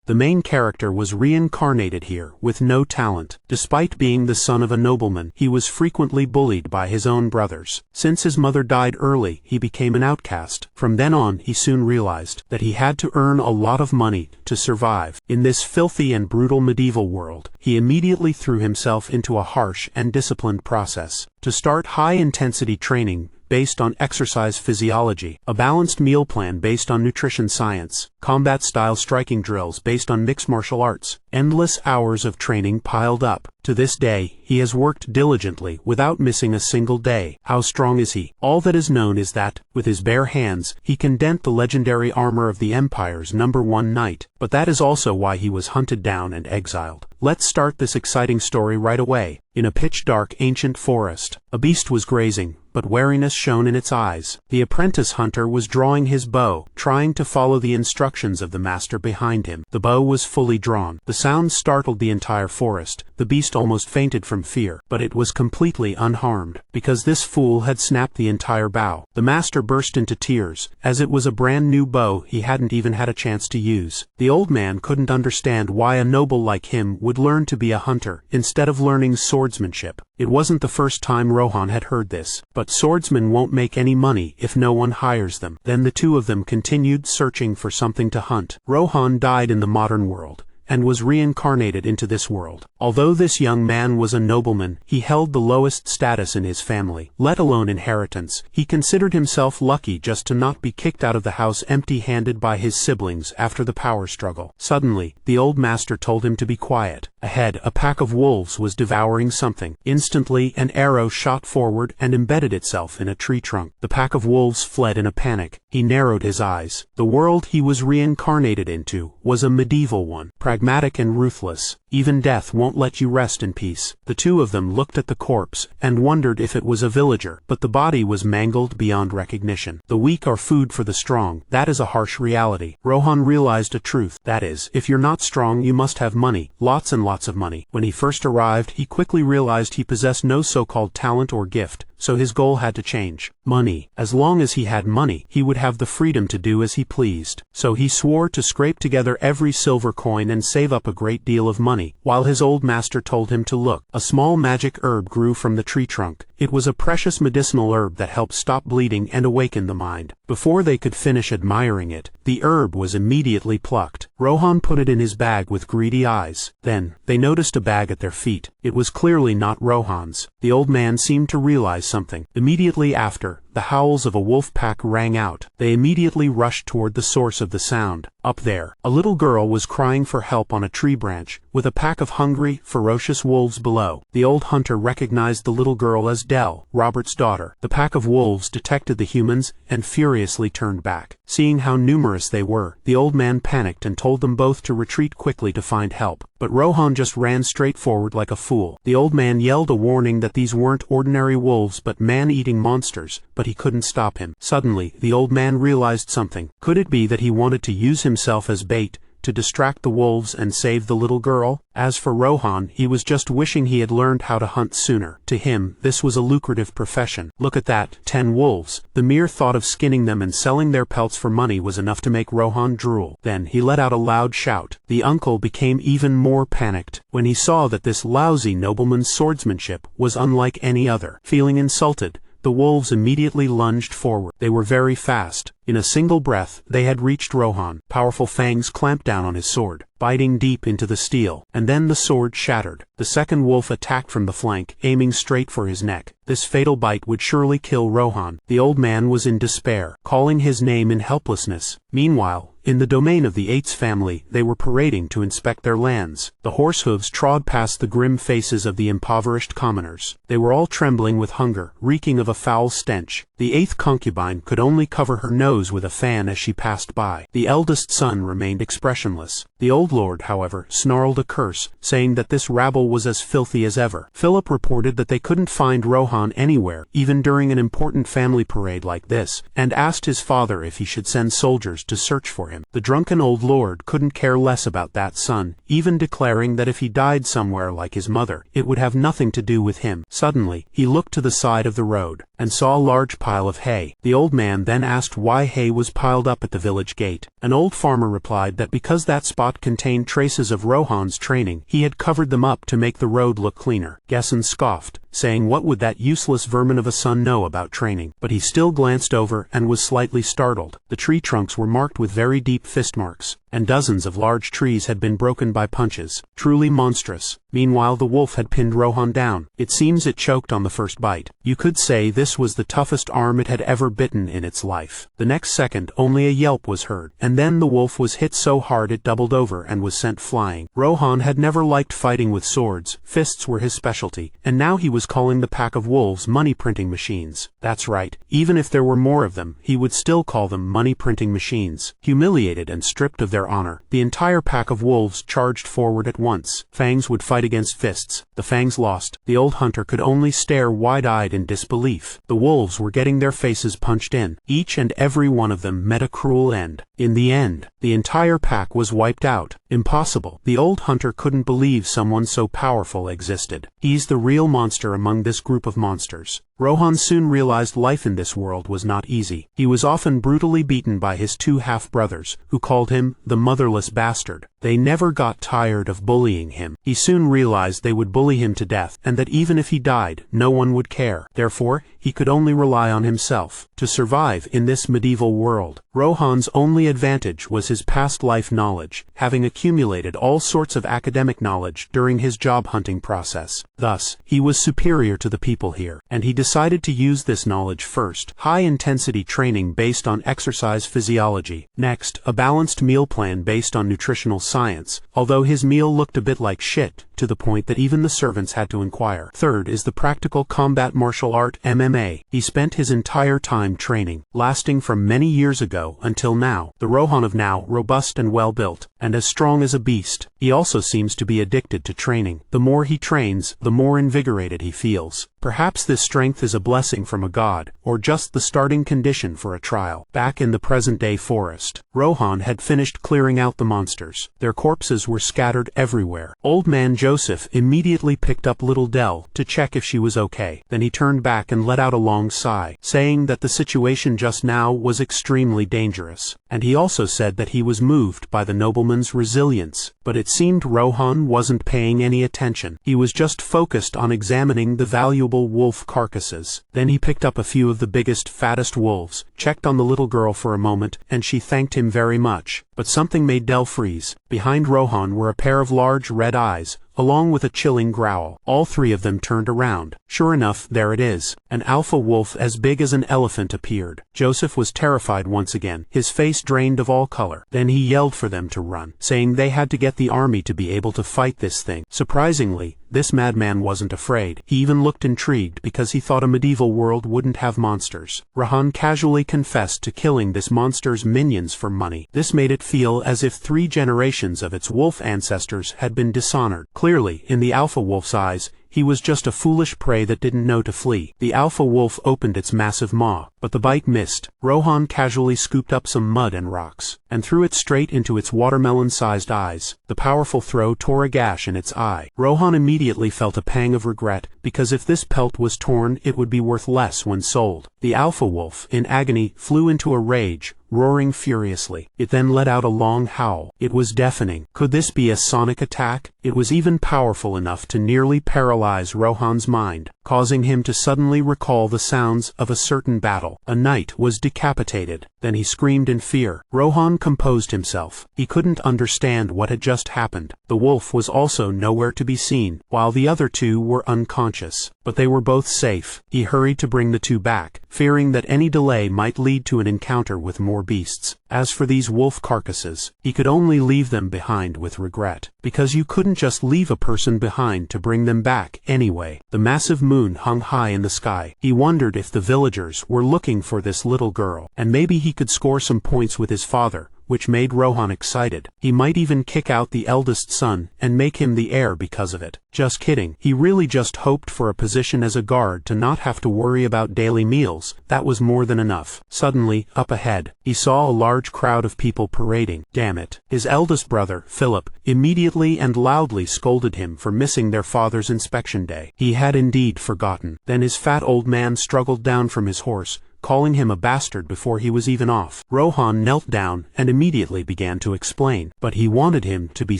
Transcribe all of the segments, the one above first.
The main character was reincarnated here, with no talent. Despite being the son of a nobleman, he was frequently bullied by his own brothers. Since his mother died early, he became an outcast. From then on, he soon realized that he had to earn a lot of money to survive. In this filthy and brutal medieval world, he immediately threw himself into a harsh and disciplined process. To start, high-intensity training based on exercise physiology, a balanced meal plan based on nutrition science, combat-style striking drills based on mixed martial arts, endless hours of training piled up. To this day, he has worked diligently without missing a single day. How strong is he? All that is known is that, with his bare hands, he can dent the legendary armor of the Empire's #1 knight. But that is also why he was hunted down and exiled. Let's start this exciting story right away. In a pitch-dark ancient forest, a beast was grazing, but wariness shone in its eyes. The apprentice hunter was drawing his bow, trying to follow the instructions of the master behind him. The bow was fully drawn. The sound startled the entire forest. The beast almost fainted from fear, but it was completely unharmed, because this fool had snapped the entire bow. The master burst into tears, as it was a brand new bow he hadn't even had a chance to use. The old man couldn't understand why a noble like him would learn to be a hunter, instead of learning swordsmanship. It wasn't the first time Rohan had heard this, but swordsmen won't make any money if no one hires them. Then the two of them continued searching for something to hunt. Rohan died in the modern world, and was reincarnated into this world. Although this young man was a nobleman, he held the lowest status in his family, let alone inheritance. He considered himself lucky just to not be kicked out of the house empty-handed by his siblings after the power struggle. Suddenly, the old master told him to be quiet. Ahead, a pack of wolves was devouring something. Instantly, an arrow shot forward and embedded itself in a tree trunk. The pack of wolves fled in a panic. He narrowed his eyes. The world he was reincarnated into was a medieval one, pragmatic and ruthless. Even death won't let you rest in peace. The two of them looked at the corpse and wondered if it was a villager, but the body was mangled beyond recognition. The weak are food for the strong. That is a harsh reality. Rohan realized a truth. That is, if you're not strong, you must have money. Lots and lots of money. When he first arrived, he quickly realized he possessed no so-called talent or gift, so his goal had to change. Money. As long as he had money, he would have the freedom to do as he pleased. So he swore to scrape together every silver coin and save up a great deal of money, while his old master told him to look. A small magic herb grew from the tree trunk. It was a precious medicinal herb that helped stop bleeding and awaken the mind. Before they could finish admiring it, the herb was immediately plucked. Rohan put it in his bag with greedy eyes. Then, they noticed a bag at their feet. It was clearly not Rohan's. The old man seemed to realize something. Immediately after, the howls of a wolf pack rang out. They immediately rushed toward the source of the sound. Up there, a little girl was crying for help on a tree branch, with a pack of hungry, ferocious wolves below. The old hunter recognized the little girl as Dell, Robert's daughter. The pack of wolves detected the humans and furiously turned back. Seeing how numerous they were, the old man panicked and told them both to retreat quickly to find help. But Rohan just ran straight forward like a fool. The old man yelled a warning that these weren't ordinary wolves but man-eating monsters, but he couldn't stop him. Suddenly, the old man realized something. Could it be that he wanted to use himself as bait to distract the wolves and save the little girl? As for Rohan, he was just wishing he had learned how to hunt sooner. To him, this was a lucrative profession. Look at that, 10 wolves. The mere thought of skinning them and selling their pelts for money was enough to make Rohan drool. Then he let out a loud shout. The uncle became even more panicked when he saw that this lousy nobleman's swordsmanship was unlike any other. Feeling insulted, the wolves immediately lunged forward. They were very fast. In a single breath, they had reached Rohan. Powerful fangs clamped down on his sword, biting deep into the steel, and then the sword shattered. The second wolf attacked from the flank, aiming straight for his neck. This fatal bite would surely kill Rohan. The old man was in despair, calling his name in helplessness. Meanwhile, in the domain of the Eights family, they were parading to inspect their lands. The horse hooves trod past the grim faces of the impoverished commoners. They were all trembling with hunger, reeking of a foul stench. The eighth concubine could only cover her nose with a fan as she passed by. The eldest son remained expressionless. The old lord, however, snarled a curse, saying that this rabble was as filthy as ever. Philip reported that they couldn't find Rohan anywhere, even during an important family parade like this, and asked his father if he should send soldiers to search for him. The drunken old lord couldn't care less about that son, even declaring that if he died somewhere like his mother, it would have nothing to do with him. Suddenly, he looked to the side of the road, and saw a large pile pile of hay. The old man then asked why hay was piled up at the village gate. An old farmer replied that because that spot contained traces of Rohan's training, he had covered them up to make the road look cleaner. Gesson scoffed, saying what would that useless vermin of a son know about training? But he still glanced over and was slightly startled. The tree trunks were marked with very deep fist marks, and dozens of large trees had been broken by punches. Truly monstrous. Meanwhile, the wolf had pinned Rohan down. It seems it choked on the first bite. You could say this was the toughest arm it had ever bitten in its life. The next second, only a yelp was heard, and then the wolf was hit so hard it doubled over and was sent flying. Rohan had never liked fighting with swords. Fists were his specialty, and now he was calling the pack of wolves money-printing machines. That's right. Even if there were more of them, he would still call them money-printing machines. Humiliated and stripped of their honor, the entire pack of wolves charged forward at once. Fangs would fight against fists. The fangs lost. The old hunter could only stare wide-eyed in disbelief. The wolves were getting their faces punched in. Each and every one of them met a cruel end. In the end, the entire pack was wiped out. Impossible. The old hunter couldn't believe someone so powerful existed. He's the real monster among this group of monsters. Rohan soon realized life in this world was not easy. He was often brutally beaten by his two half-brothers, who called him the motherless bastard. They never got tired of bullying him. He soon realized they would bully him to death, and that even if he died, no one would care. Therefore, he could only rely on himself to survive in this medieval world. Rohan's only advantage was his past life knowledge, having accumulated all sorts of academic knowledge during his job hunting process. Thus, he was superior to the people here, and he decided to use this knowledge first. High-intensity training based on exercise physiology. Next, a balanced meal plan based on nutritional science, although his meal looked a bit like shit, to the point that even the servants had to inquire. Third is the practical combat martial art MMA. He spent his entire time training, lasting from many years ago until now. The Rohan of now, robust and well-built, and as strong as a beast. He also seems to be addicted to training. The more he trains, the more invigorated he feels. Perhaps this strength is a blessing from a god, or just the starting condition for a trial. Back in the present-day forest, Rohan had finished clearing out the monsters. Their corpses were scattered everywhere. Old man Joseph immediately picked up little Dell to check if she was okay. Then he turned back and let out a long sigh, saying that the situation just now was extremely dangerous. And he also said that he was moved by the nobleman's resilience. But it seemed Rohan wasn't paying any attention. He was just focused on examining the valuable wolf carcasses. Then he picked up a few of the biggest, fattest wolves, checked on the little girl for a moment, and she thanked him very much. But something made Dell freeze. Behind Rohan were a pair of large red eyes, along with a chilling growl. All three of them turned around. Sure enough, there it is. An alpha wolf as big as an elephant appeared. Joseph was terrified once again, his face drained of all color. Then he yelled for them to run, saying they had to get the army to be able to fight this thing. Surprisingly, this madman wasn't afraid. He even looked intrigued because he thought a medieval world wouldn't have monsters. Rohan casually confessed to killing this monster's minions for money. This made it feel as if 3 generations of its wolf ancestors had been dishonored. Clearly, in the alpha wolf's eyes, he was just a foolish prey that didn't know to flee. The alpha wolf opened its massive maw, but the bite missed. Rohan casually scooped up some mud and rocks, and threw it straight into its watermelon-sized eyes. The powerful throw tore a gash in its eye. Rohan immediately felt a pang of regret, because if this pelt was torn, it would be worth less when sold. The alpha wolf, in agony, flew into a rage, roaring furiously. It then let out a long howl. It was deafening. Could this be a sonic attack? It was even powerful enough to nearly paralyze Rohan's mind, causing him to suddenly recall the sounds of a certain battle. A knight was decapitated. Then he screamed in fear. Rohan composed himself. He couldn't understand what had just happened. The wolf was also nowhere to be seen, while the other 2 were unconscious. But they were both safe. He hurried to bring the 2 back, fearing that any delay might lead to an encounter with more beasts. As for these wolf carcasses, he could only leave them behind with regret, because you couldn't just leave a person behind to bring them back anyway. The massive moon hung high in the sky. He wondered if the villagers were looking for this little girl, and maybe he could score some points with his father, which made Rohan excited. He might even kick out the eldest son and make him the heir because of it. Just kidding. He really just hoped for a position as a guard to not have to worry about daily meals. That was more than enough. Suddenly, up ahead, he saw a large crowd of people parading. Damn it. His eldest brother, Philip, immediately and loudly scolded him for missing their father's inspection day. He had indeed forgotten. Then his fat old man struggled down from his horse, calling him a bastard before he was even off. Rohan knelt down and immediately began to explain, but he wanted him to be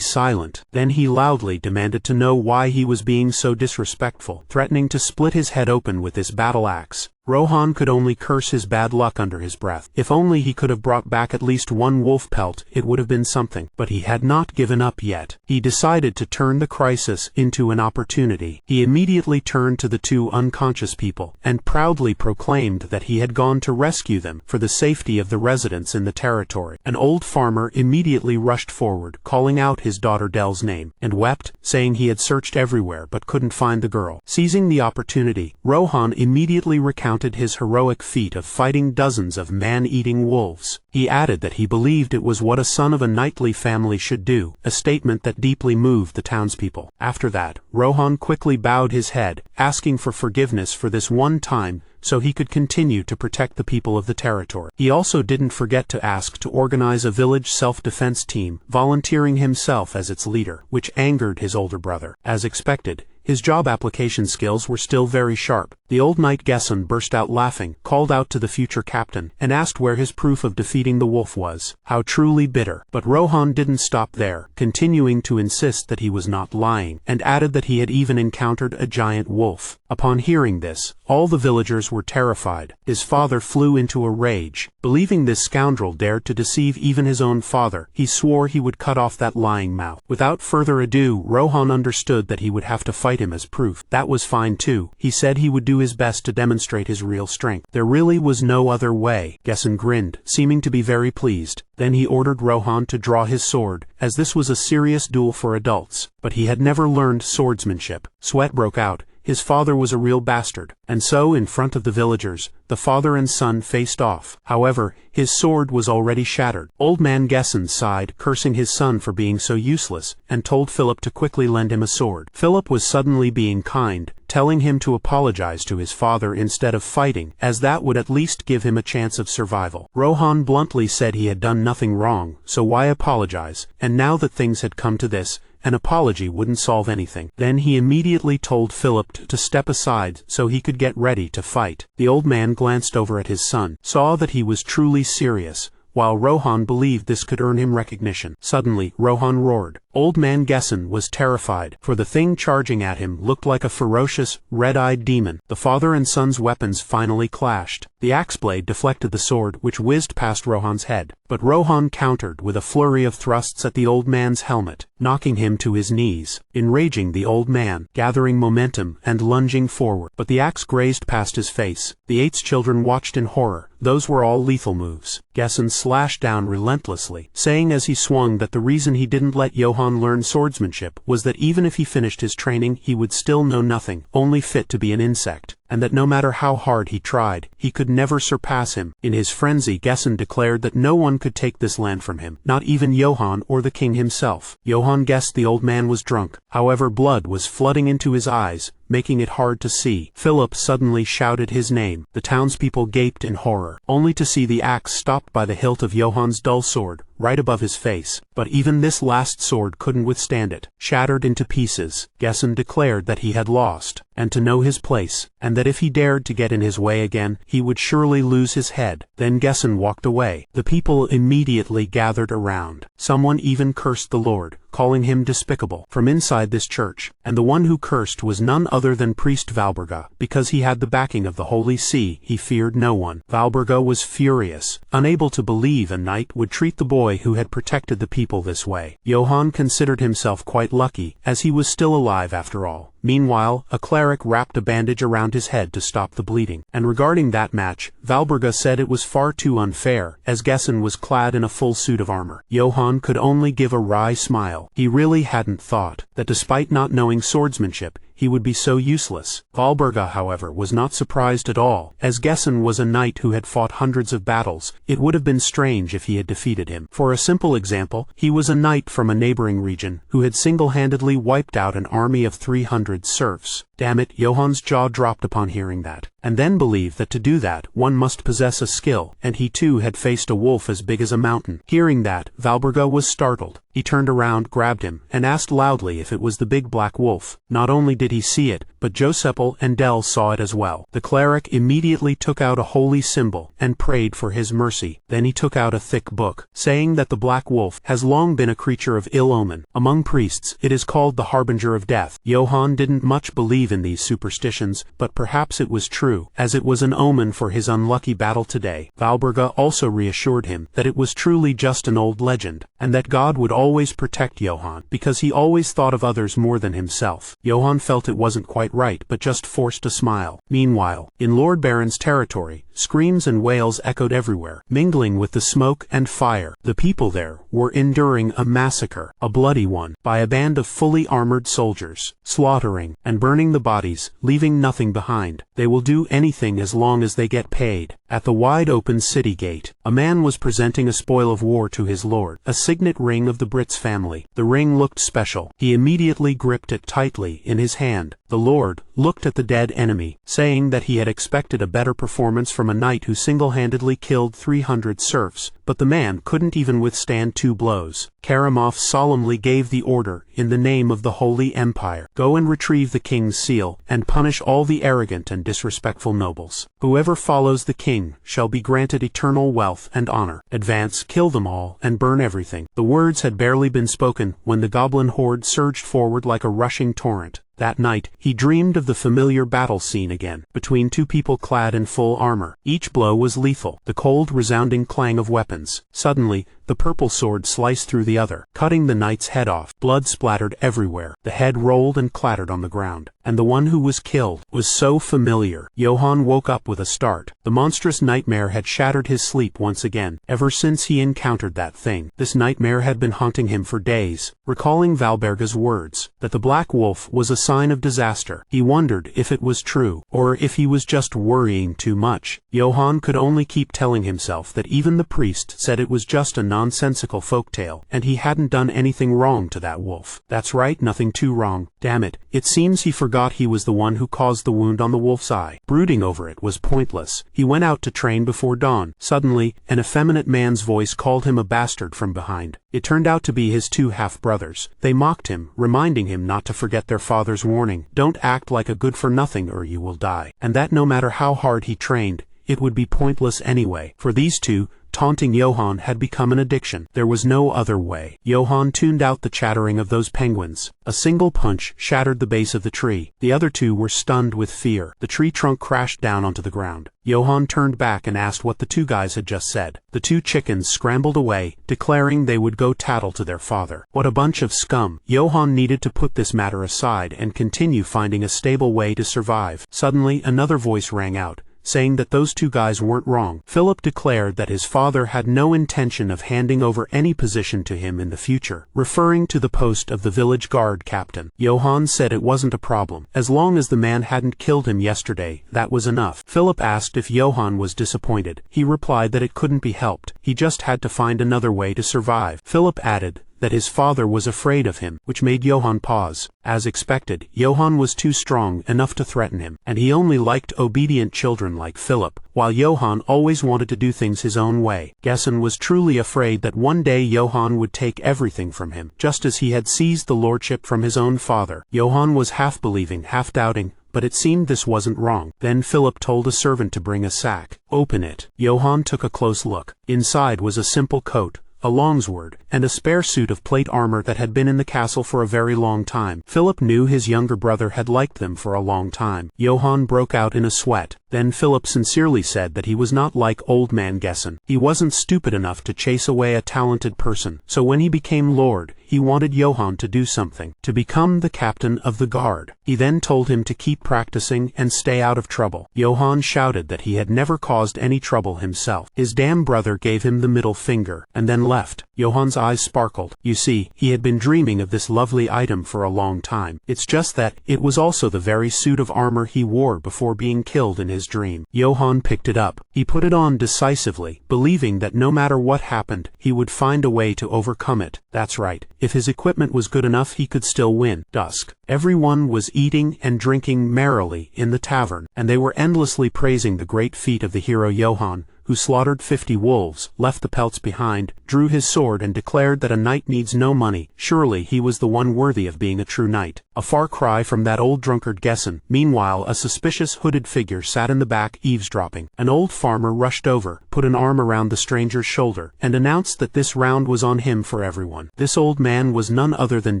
silent. Then he loudly demanded to know why he was being so disrespectful, threatening to split his head open with this battle axe. Rohan could only curse his bad luck under his breath. If only he could have brought back at least one wolf pelt, it would have been something. But he had not given up yet. He decided to turn the crisis into an opportunity. He immediately turned to the two unconscious people and proudly proclaimed that he had gone to rescue them for the safety of the residents in the territory. An old farmer immediately rushed forward, calling out his daughter Dell's name, and wept, saying he had searched everywhere but couldn't find the girl. Seizing the opportunity, Rohan immediately recounted his heroic feat of fighting dozens of man-eating wolves. He added that he believed it was what a son of a knightly family should do, a statement that deeply moved the townspeople. After that, Rohan quickly bowed his head, asking for forgiveness for this one time, so he could continue to protect the people of the territory. He also didn't forget to ask to organize a village self-defense team, volunteering himself as its leader, which angered his older brother. As expected, his job application skills were still very sharp. The old knight Gesson burst out laughing, called out to the future captain, and asked where his proof of defeating the wolf was. How truly bitter. But Rohan didn't stop there, continuing to insist that he was not lying, and added that he had even encountered a giant wolf. Upon hearing this, all the villagers were terrified. His father flew into a rage. Believing this scoundrel dared to deceive even his own father, he swore he would cut off that lying mouth. Without further ado, Rohan understood that he would have to fight him as proof. That was fine too. He said he would do his best to demonstrate his real strength. There really was no other way. Gesson grinned, seeming to be very pleased. Then he ordered Rohan to draw his sword, as this was a serious duel for adults. But he had never learned swordsmanship. Sweat broke out. His father was a real bastard, and so, in front of the villagers, the father and son faced off. However, his sword was already shattered. Old man Gesson sighed, cursing his son for being so useless, and told Philip to quickly lend him a sword. Philip was suddenly being kind, telling him to apologize to his father instead of fighting, as that would at least give him a chance of survival. Rohan bluntly said he had done nothing wrong, so why apologize? And now that things had come to this, an apology wouldn't solve anything. Then he immediately told Philip to step aside so he could get ready to fight. The old man glanced over at his son, saw that he was truly serious, while Rohan believed this could earn him recognition. Suddenly, Rohan roared. Old man Gesson was terrified, for the thing charging at him looked like a ferocious, red-eyed demon. The father and son's weapons finally clashed. The axe blade deflected the sword, which whizzed past Rohan's head. But Rohan countered with a flurry of thrusts at the old man's helmet, knocking him to his knees. Enraging the old man, gathering momentum and lunging forward. But the axe grazed past his face. The 8's children watched in horror. Those were all lethal moves. Gesson slashed down relentlessly, saying as he swung that the reason he didn't let Johann learn swordsmanship was that even if he finished his training, he would still know nothing, only fit to be an insect, and that no matter how hard he tried, he could never surpass him. In his frenzy, Gesson declared that no one could take this land from him, not even Johann or the king himself. Johann guessed the old man was drunk. However, blood was flooding into his eyes, making it hard to see. Philip suddenly shouted his name. The townspeople gaped in horror, only to see the axe stopped by the hilt of Johann's dull sword, right above his face. But even this last sword couldn't withstand it. Shattered into pieces, Gesson declared that he had lost, and to know his place, and that if he dared to get in his way again, he would surely lose his head. Then Gesson walked away. The people immediately gathered around. Someone even cursed the Lord, calling him despicable, from inside this church, and the one who cursed was none other than priest Valburga. Because he had the backing of the Holy See, he feared no one. Valburga was furious, unable to believe a knight would treat the boy who had protected the people this way. Johann considered himself quite lucky, as he was still alive after all. Meanwhile, a cleric wrapped a bandage around his head to stop the bleeding. And regarding that match, Valburga said it was far too unfair, as Gesson was clad in a full suit of armor. Johann could only give a wry smile. He really hadn't thought that despite not knowing swordsmanship, he would be so useless. Valburga, however, was not surprised at all. As Gesson was a knight who had fought hundreds of battles, it would have been strange if he had defeated him. For a simple example, he was a knight from a neighboring region who had single-handedly wiped out an army of 300 serfs. Damn it, Johann's jaw dropped upon hearing that, and then believed that to do that, one must possess a skill, and he too had faced a wolf as big as a mountain. Hearing that, Valburga was startled. He turned around, grabbed him, and asked loudly if it was the big black wolf. Not only did he see it, but Josepel and Del saw it as well. The cleric immediately took out a holy symbol and prayed for his mercy. Then he took out a thick book, saying that the black wolf has long been a creature of ill omen. Among priests, it is called the harbinger of death. Johann didn't much believe in these superstitions, but perhaps it was true, as it was an omen for his unlucky battle today. Valberga also reassured him that it was truly just an old legend, and that God would always protect Johann, because he always thought of others more than himself. Johann felt it wasn't quite right, but just forced a smile. Meanwhile, in Lord Baron's territory, screams and wails echoed everywhere, mingling with the smoke and fire. The people there were enduring a massacre, a bloody one, by a band of fully armored soldiers, slaughtering and burning the bodies, leaving nothing behind. They will do anything as long as they get paid. At the wide-open city gate, a man was presenting a spoil of war to his lord, a signet ring of the Brits family. The ring looked special. He immediately gripped it tightly in his hand. The lord looked at the dead enemy, saying that he had expected a better performance from a knight who single-handedly killed 300 serfs, but the man couldn't even withstand 2 blows. Karamov solemnly gave the order, in the name of the Holy Empire, "Go and retrieve the king's seal, and punish all the arrogant and disrespectful nobles. Whoever follows the king shall be granted eternal wealth and honor. Advance, kill them all, and burn everything." The words had barely been spoken when the goblin horde surged forward like a rushing torrent. That night, he dreamed of the familiar battle scene again, between 2 people clad in full armor. Each blow was lethal, the cold, resounding clang of weapons. Suddenly, the purple sword sliced through the other, cutting the knight's head off. Blood splattered everywhere. The head rolled and clattered on the ground. And the one who was killed was so familiar. Johann woke up with a start. The monstrous nightmare had shattered his sleep once again. Ever since he encountered that thing, this nightmare had been haunting him for days. Recalling Valberga's words, that the black wolf was a sign of disaster, he wondered if it was true, or if he was just worrying too much. Johann could only keep telling himself that even the priest said it was just a nonsensical folktale, and he hadn't done anything wrong to that wolf. That's right, nothing too wrong. Damn it, it seems he forgot he was the one who caused the wound on the wolf's eye. Brooding over it was pointless. He went out to train before dawn. Suddenly, an effeminate man's voice called him a bastard from behind. It turned out to be his 2 half-brothers. They mocked him, reminding him not to forget their father's warning. Don't act like a good-for-nothing or you will die. And that no matter how hard he trained, it would be pointless anyway. For these 2, taunting Johann had become an addiction. There was no other way. Johann tuned out the chattering of those penguins. A single punch shattered the base of the tree. The other 2 were stunned with fear. The tree trunk crashed down onto the ground. Johann turned back and asked what the 2 guys had just said. The 2 chickens scrambled away, declaring they would go tattle to their father. What a bunch of scum. Johann needed to put this matter aside and continue finding a stable way to survive. Suddenly, another voice rang out, saying that those 2 guys weren't wrong. Philip declared that his father had no intention of handing over any position to him in the future, referring to the post of the village guard captain. Johann said it wasn't a problem. As long as the man hadn't killed him yesterday, that was enough. Philip asked if Johann was disappointed. He replied that it couldn't be helped. He just had to find another way to survive. Philip added that his father was afraid of him, which made Johann pause. As expected, Johann was too strong enough to threaten him, and he only liked obedient children like Philip, while Johann always wanted to do things his own way. Gessen was truly afraid that one day Johann would take everything from him, just as he had seized the lordship from his own father. Johann was half believing, half doubting, but it seemed this wasn't wrong. Then Philip told a servant to bring a sack. "Open it." Johann took a close look. Inside was a simple coat, a longsword, and a spare suit of plate armor that had been in the castle for a very long time. Philip knew his younger brother had liked them for a long time. Johann broke out in a sweat. Then Philip sincerely said that he was not like old man Gessen. He wasn't stupid enough to chase away a talented person. So when he became lord, he wanted Johann to do something, to become the captain of the guard. He then told him to keep practicing and stay out of trouble. Johann shouted that he had never caused any trouble himself. His damn brother gave him the middle finger, and then left. Johann's eyes sparkled. You see, he had been dreaming of this lovely item for a long time. It's just that it was also the very suit of armor he wore before being killed in his dream. Johann picked it up. He put it on decisively, believing that no matter what happened, he would find a way to overcome it. That's right. If his equipment was good enough, he could still win. Dusk. Everyone was eating and drinking merrily in the tavern, and they were endlessly praising the great feat of the hero Johann, who slaughtered 50 wolves, left the pelts behind, drew his sword and declared that a knight needs no money. Surely he was the one worthy of being a true knight. A far cry from that old drunkard Gessen. Meanwhile, a suspicious hooded figure sat in the back eavesdropping. An old farmer rushed over, put an arm around the stranger's shoulder, and announced that this round was on him for everyone. This old man was none other than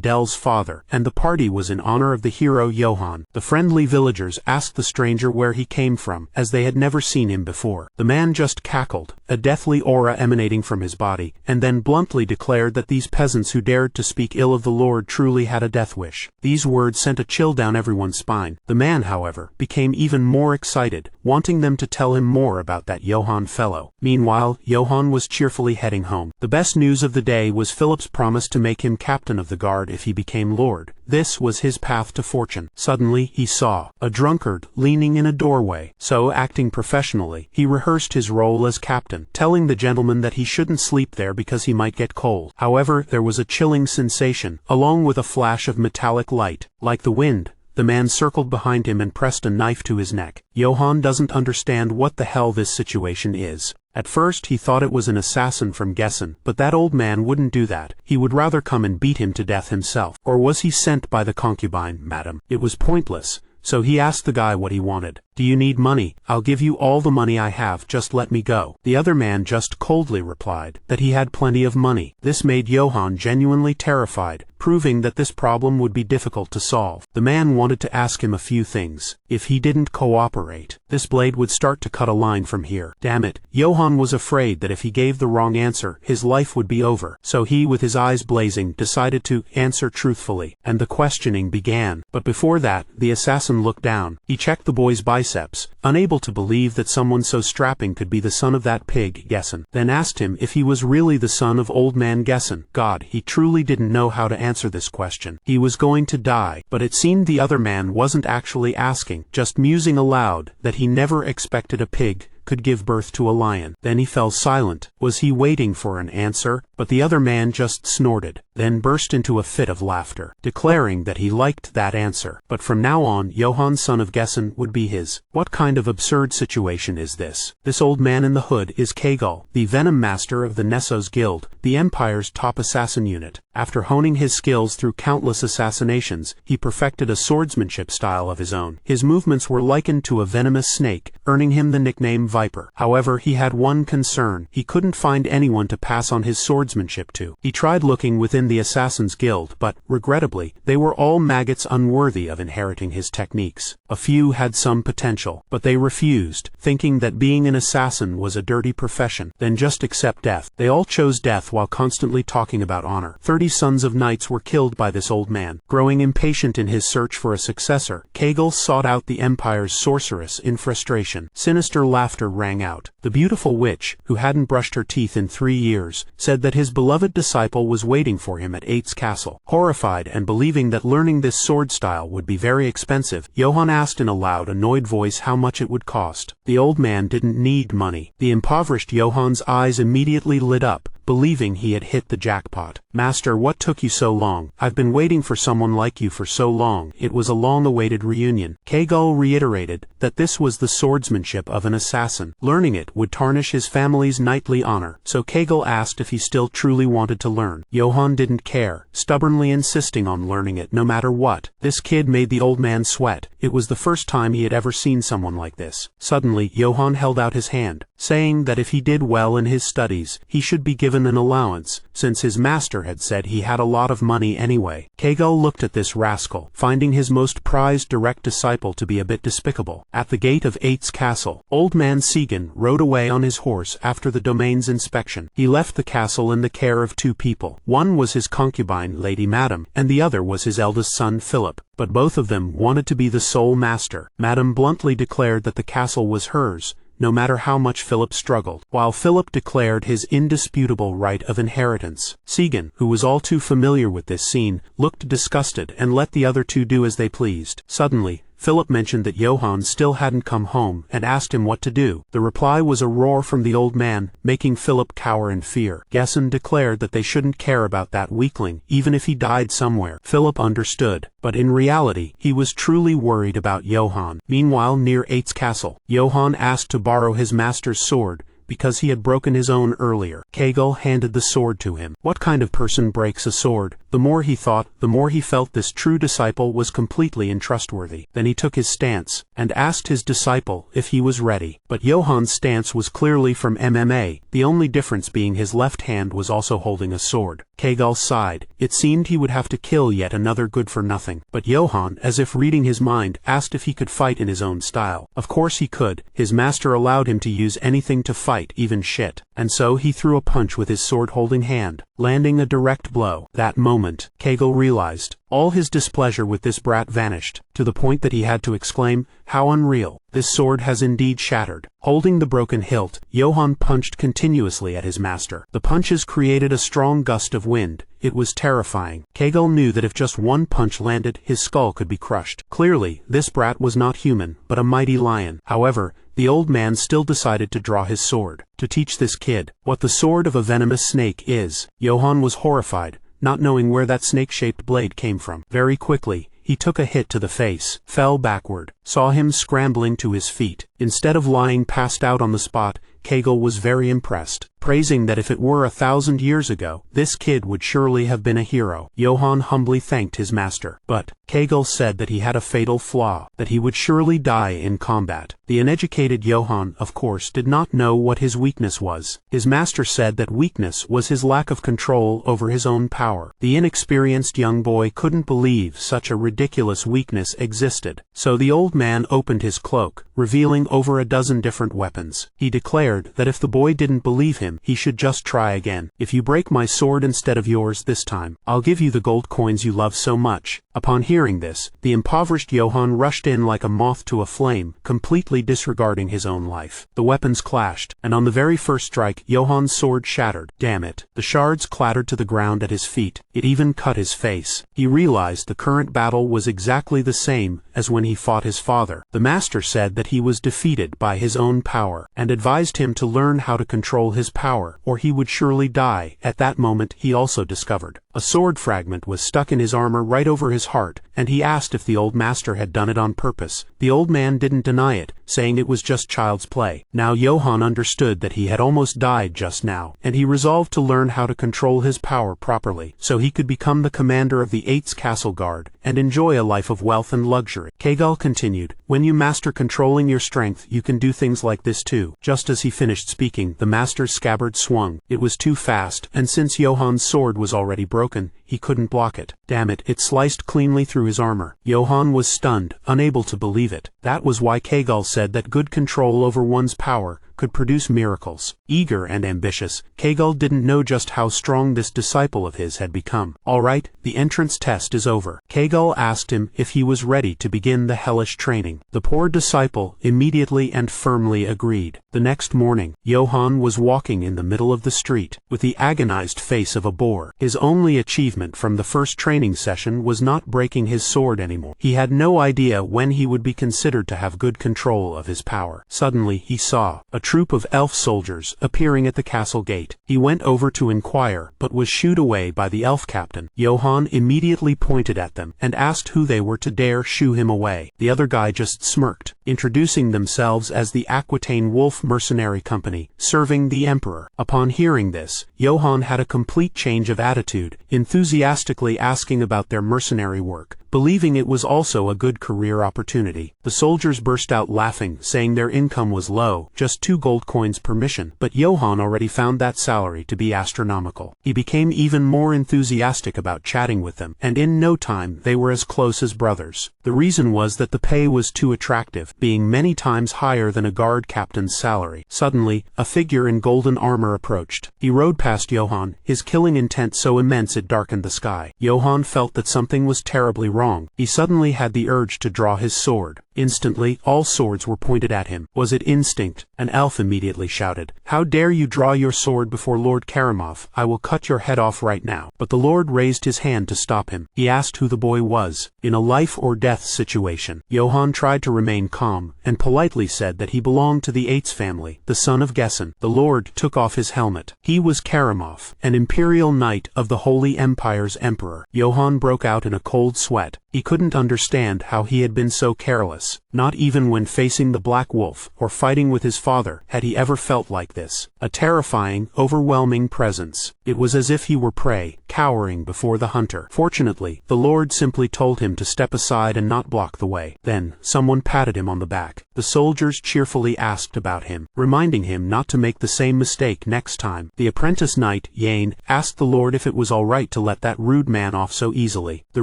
Dell's father, and the party was in honor of the hero Johann. The friendly villagers asked the stranger where he came from, as they had never seen him before. The man just cackled, a deathly aura emanating from his body, and then bluntly declared that these peasants who dared to speak ill of the Lord truly had a death wish. These words sent a chill down everyone's spine. The man, however, became even more excited, wanting them to tell him more about that Johann fellow. Meanwhile, Johann was cheerfully heading home. The best news of the day was Philip's promise to make him captain of the guard if he became lord. This was his path to fortune. Suddenly, he saw a drunkard leaning in a doorway. So, acting professionally, he rehearsed his role as captain, telling the gentleman that he shouldn't sleep there because he might get cold. However, there was a chilling sensation, along with a flash of metallic light. Like the wind, the man circled behind him and pressed a knife to his neck. Johann doesn't understand what the hell this situation is. At first he thought it was an assassin from Gessen, but that old man wouldn't do that. He would rather come and beat him to death himself. Or was he sent by the concubine, madam? It was pointless, so he asked the guy what he wanted. "Do you need money? I'll give you all the money I have, just let me go." The other man just coldly replied that he had plenty of money. This made Johann genuinely terrified, proving that this problem would be difficult to solve. The man wanted to ask him a few things. If he didn't cooperate, this blade would start to cut a line from here. Damn it, Johann was afraid that if he gave the wrong answer, his life would be over. So he, with his eyes blazing, decided to answer truthfully, and the questioning began. But before that, the assassin looked down. He checked the boy's biceps, unable to believe that someone so strapping could be the son of that pig, Gessen. Then asked him if he was really the son of old man Gessen. God, he truly didn't know how to answer this question. He was going to die, but it seemed the other man wasn't actually asking, just musing aloud that he never expected a pig could give birth to a lion. Then he fell silent. Was he waiting for an answer? But the other man just snorted, then burst into a fit of laughter, declaring that he liked that answer. But from now on, Johann, son of Gessen, would be his. What kind of absurd situation is this? This old man in the hood is Kegel, the venom master of the Nessos Guild, the Empire's top assassin unit. After honing his skills through countless assassinations, he perfected a swordsmanship style of his own. His movements were likened to a venomous snake, earning him the nickname Viper. However, he had one concern. He couldn't find anyone to pass on his swordsmanship to. He tried looking within the Assassin's Guild, but, regrettably, they were all maggots unworthy of inheriting his techniques. A few had some potential, but they refused, thinking that being an assassin was a dirty profession. Then just accept death. They all chose death while constantly talking about honor. 30 sons of knights were killed by this old man. Growing impatient in his search for a successor, Kegel sought out the Empire's sorceress in frustration. Sinister laughter rang out. The beautiful witch, who hadn't brushed her teeth in 3 years, said that his beloved disciple was waiting for him at Eight's castle. Horrified and believing that learning this sword style would be very expensive, Johann asked in a loud, annoyed voice how much it would cost. The old man didn't need money. The impoverished Johann's eyes immediately lit up, believing he had hit the jackpot. "Master, what took you so long? I've been waiting for someone like you for so long." It was a long-awaited reunion. Kegel reiterated that this was the swordsmanship of an assassin. Learning it would tarnish his family's knightly honor, so Kegel asked if he still truly wanted to learn. Johann didn't care, stubbornly insisting on learning it no matter what. This kid made the old man sweat. It was the first time he had ever seen someone like this. Suddenly, Johann held out his hand, saying that if he did well in his studies, he should be given an allowance, since his master had said he had a lot of money anyway. Kegel looked at this rascal, finding his most prized direct disciple to be a bit despicable. At the gate of Eight's castle, old man Siegen rode away on his horse after the domain's inspection. He left the castle in the care of 2 people. One was his concubine, Lady Madam, and the other was his eldest son, Philip. But both of them wanted to be the sole master. Madam bluntly declared that the castle was hers, no matter how much Philip struggled, while Philip declared his indisputable right of inheritance. Siegen, who was all too familiar with this scene, looked disgusted and let the other 2 do as they pleased. Suddenly, Philip mentioned that Johann still hadn't come home and asked him what to do. The reply was a roar from the old man, making Philip cower in fear. Gessen declared that they shouldn't care about that weakling, even if he died somewhere. Philip understood, but in reality, he was truly worried about Johann. Meanwhile, near Eight's castle, Johann asked to borrow his master's sword, because he had broken his own earlier. Kegel handed the sword to him. What kind of person breaks a sword? The more he thought, the more he felt this true disciple was completely untrustworthy. Then he took his stance, and asked his disciple if he was ready. But Johan's stance was clearly from MMA, the only difference being his left hand was also holding a sword. Kegel sighed. It seemed he would have to kill yet another good-for-nothing. But Johan, as if reading his mind, asked if he could fight in his own style. Of course he could. His master allowed him to use anything to fight, even shit. And so he threw a punch with his sword-holding hand, landing a direct blow. That moment, Kegel realized. All his displeasure with this brat vanished, to the point that he had to exclaim, "How unreal! This sword has indeed shattered." Holding the broken hilt, Johan punched continuously at his master. The punches created a strong gust of wind. It was terrifying. Kegel knew that if just one punch landed, his skull could be crushed. Clearly, this brat was not human, but a mighty lion. However, the old man still decided to draw his sword, to teach this kid what the sword of a venomous snake is. Johan was horrified, not knowing where that snake-shaped blade came from. Very quickly, he took a hit to the face, fell backward, saw him scrambling to his feet. Instead of lying passed out on the spot, Kegel was very impressed, praising that if it were 1,000 years ago, this kid would surely have been a hero. Johan humbly thanked his master. But Kegel said that he had a fatal flaw, that he would surely die in combat. The uneducated Johan, of course, did not know what his weakness was. His master said that weakness was his lack of control over his own power. The inexperienced young boy couldn't believe such a ridiculous weakness existed. So the old man opened his cloak, revealing over a dozen different weapons. He declared that if the boy didn't believe him, he should just try again. "If you break my sword instead of yours this time, I'll give you the gold coins you love so much." Upon hearing this, the impoverished Johan rushed in like a moth to a flame, completely disregarding his own life. The weapons clashed, and on the very first strike, Johan's sword shattered. Damn it. The shards clattered to the ground at his feet. It even cut his face. He realized the current battle was exactly the same as when he fought his father. The master said that he was defeated by his own power, and advised him to learn how to control his power, or he would surely die. At that moment, he also discovered a sword fragment was stuck in his armor right over his heart, and he asked if the old master had done it on purpose. The old man didn't deny it, saying it was just child's play. Now Johan understood that he had almost died just now, and he resolved to learn how to control his power properly, so he could become the commander of the 8th Castle Guard, and enjoy a life of wealth and luxury. Kegel continued, "When you master controlling your strength, you can do things like this too." Just as he finished speaking, the master's scabbard swung. It was too fast, and since Johan's sword was already broken, he couldn't block it. Damn it, it sliced cleanly through his armor. Johan was stunned, unable to believe it. That was why Kegel said that good control over one's power could produce miracles. Eager and ambitious, Kegel didn't know just how strong this disciple of his had become. "All right, the entrance test is over." Kegel asked him if he was ready to begin the hellish training. The poor disciple immediately and firmly agreed. The next morning, Johan was walking in the middle of the street, with the agonized face of a boar. His only achievement from the first training session was not breaking his sword anymore. He had no idea when he would be considered to have good control of his power. Suddenly he saw a troop of elf soldiers appearing at the castle gate. He went over to inquire, but was shooed away by the elf captain. Johan immediately pointed at them, and asked who they were to dare shoo him away. The other guy just smirked, introducing themselves as the Aquitaine Wolf Mercenary Company, serving the Emperor. Upon hearing this, Johan had a complete change of attitude, enthusiastically asking about their mercenary work, believing it was also a good career opportunity. The soldiers burst out laughing, saying their income was low, just 2 gold coins per mission, but Johan already found that salary to be astronomical. He became even more enthusiastic about chatting with them, and in no time they were as close as brothers. The reason was that the pay was too attractive, being many times higher than a guard captain's salary. Suddenly, a figure in golden armor approached. He rode past Johan, his killing intent so immense it darkened the sky. Johan felt that something was terribly wrong. He suddenly had the urge to draw his sword. Instantly, all swords were pointed at him. Was it instinct? An elf immediately shouted, "How dare you draw your sword before Lord Karamov? I will cut your head off right now." But the Lord raised his hand to stop him. He asked who the boy was. In a life-or-death situation, Johan tried to remain calm, and politely said that he belonged to the Eitz family, the son of Gessen. The Lord took off his helmet. He was Karamov, an imperial knight of the Holy Empire's emperor. Johan broke out in a cold sweat. He couldn't understand how he had been so careless. relentless. Not even when facing the Black Wolf or fighting with his father had he ever felt like this. A terrifying, overwhelming presence. It was as if he were prey, cowering before the hunter. Fortunately, the Lord simply told him to step aside and not block the way. Then, someone patted him on the back. The soldiers cheerfully asked about him, reminding him not to make the same mistake next time. The apprentice knight, Yane, asked the Lord if it was all right to let that rude man off so easily. The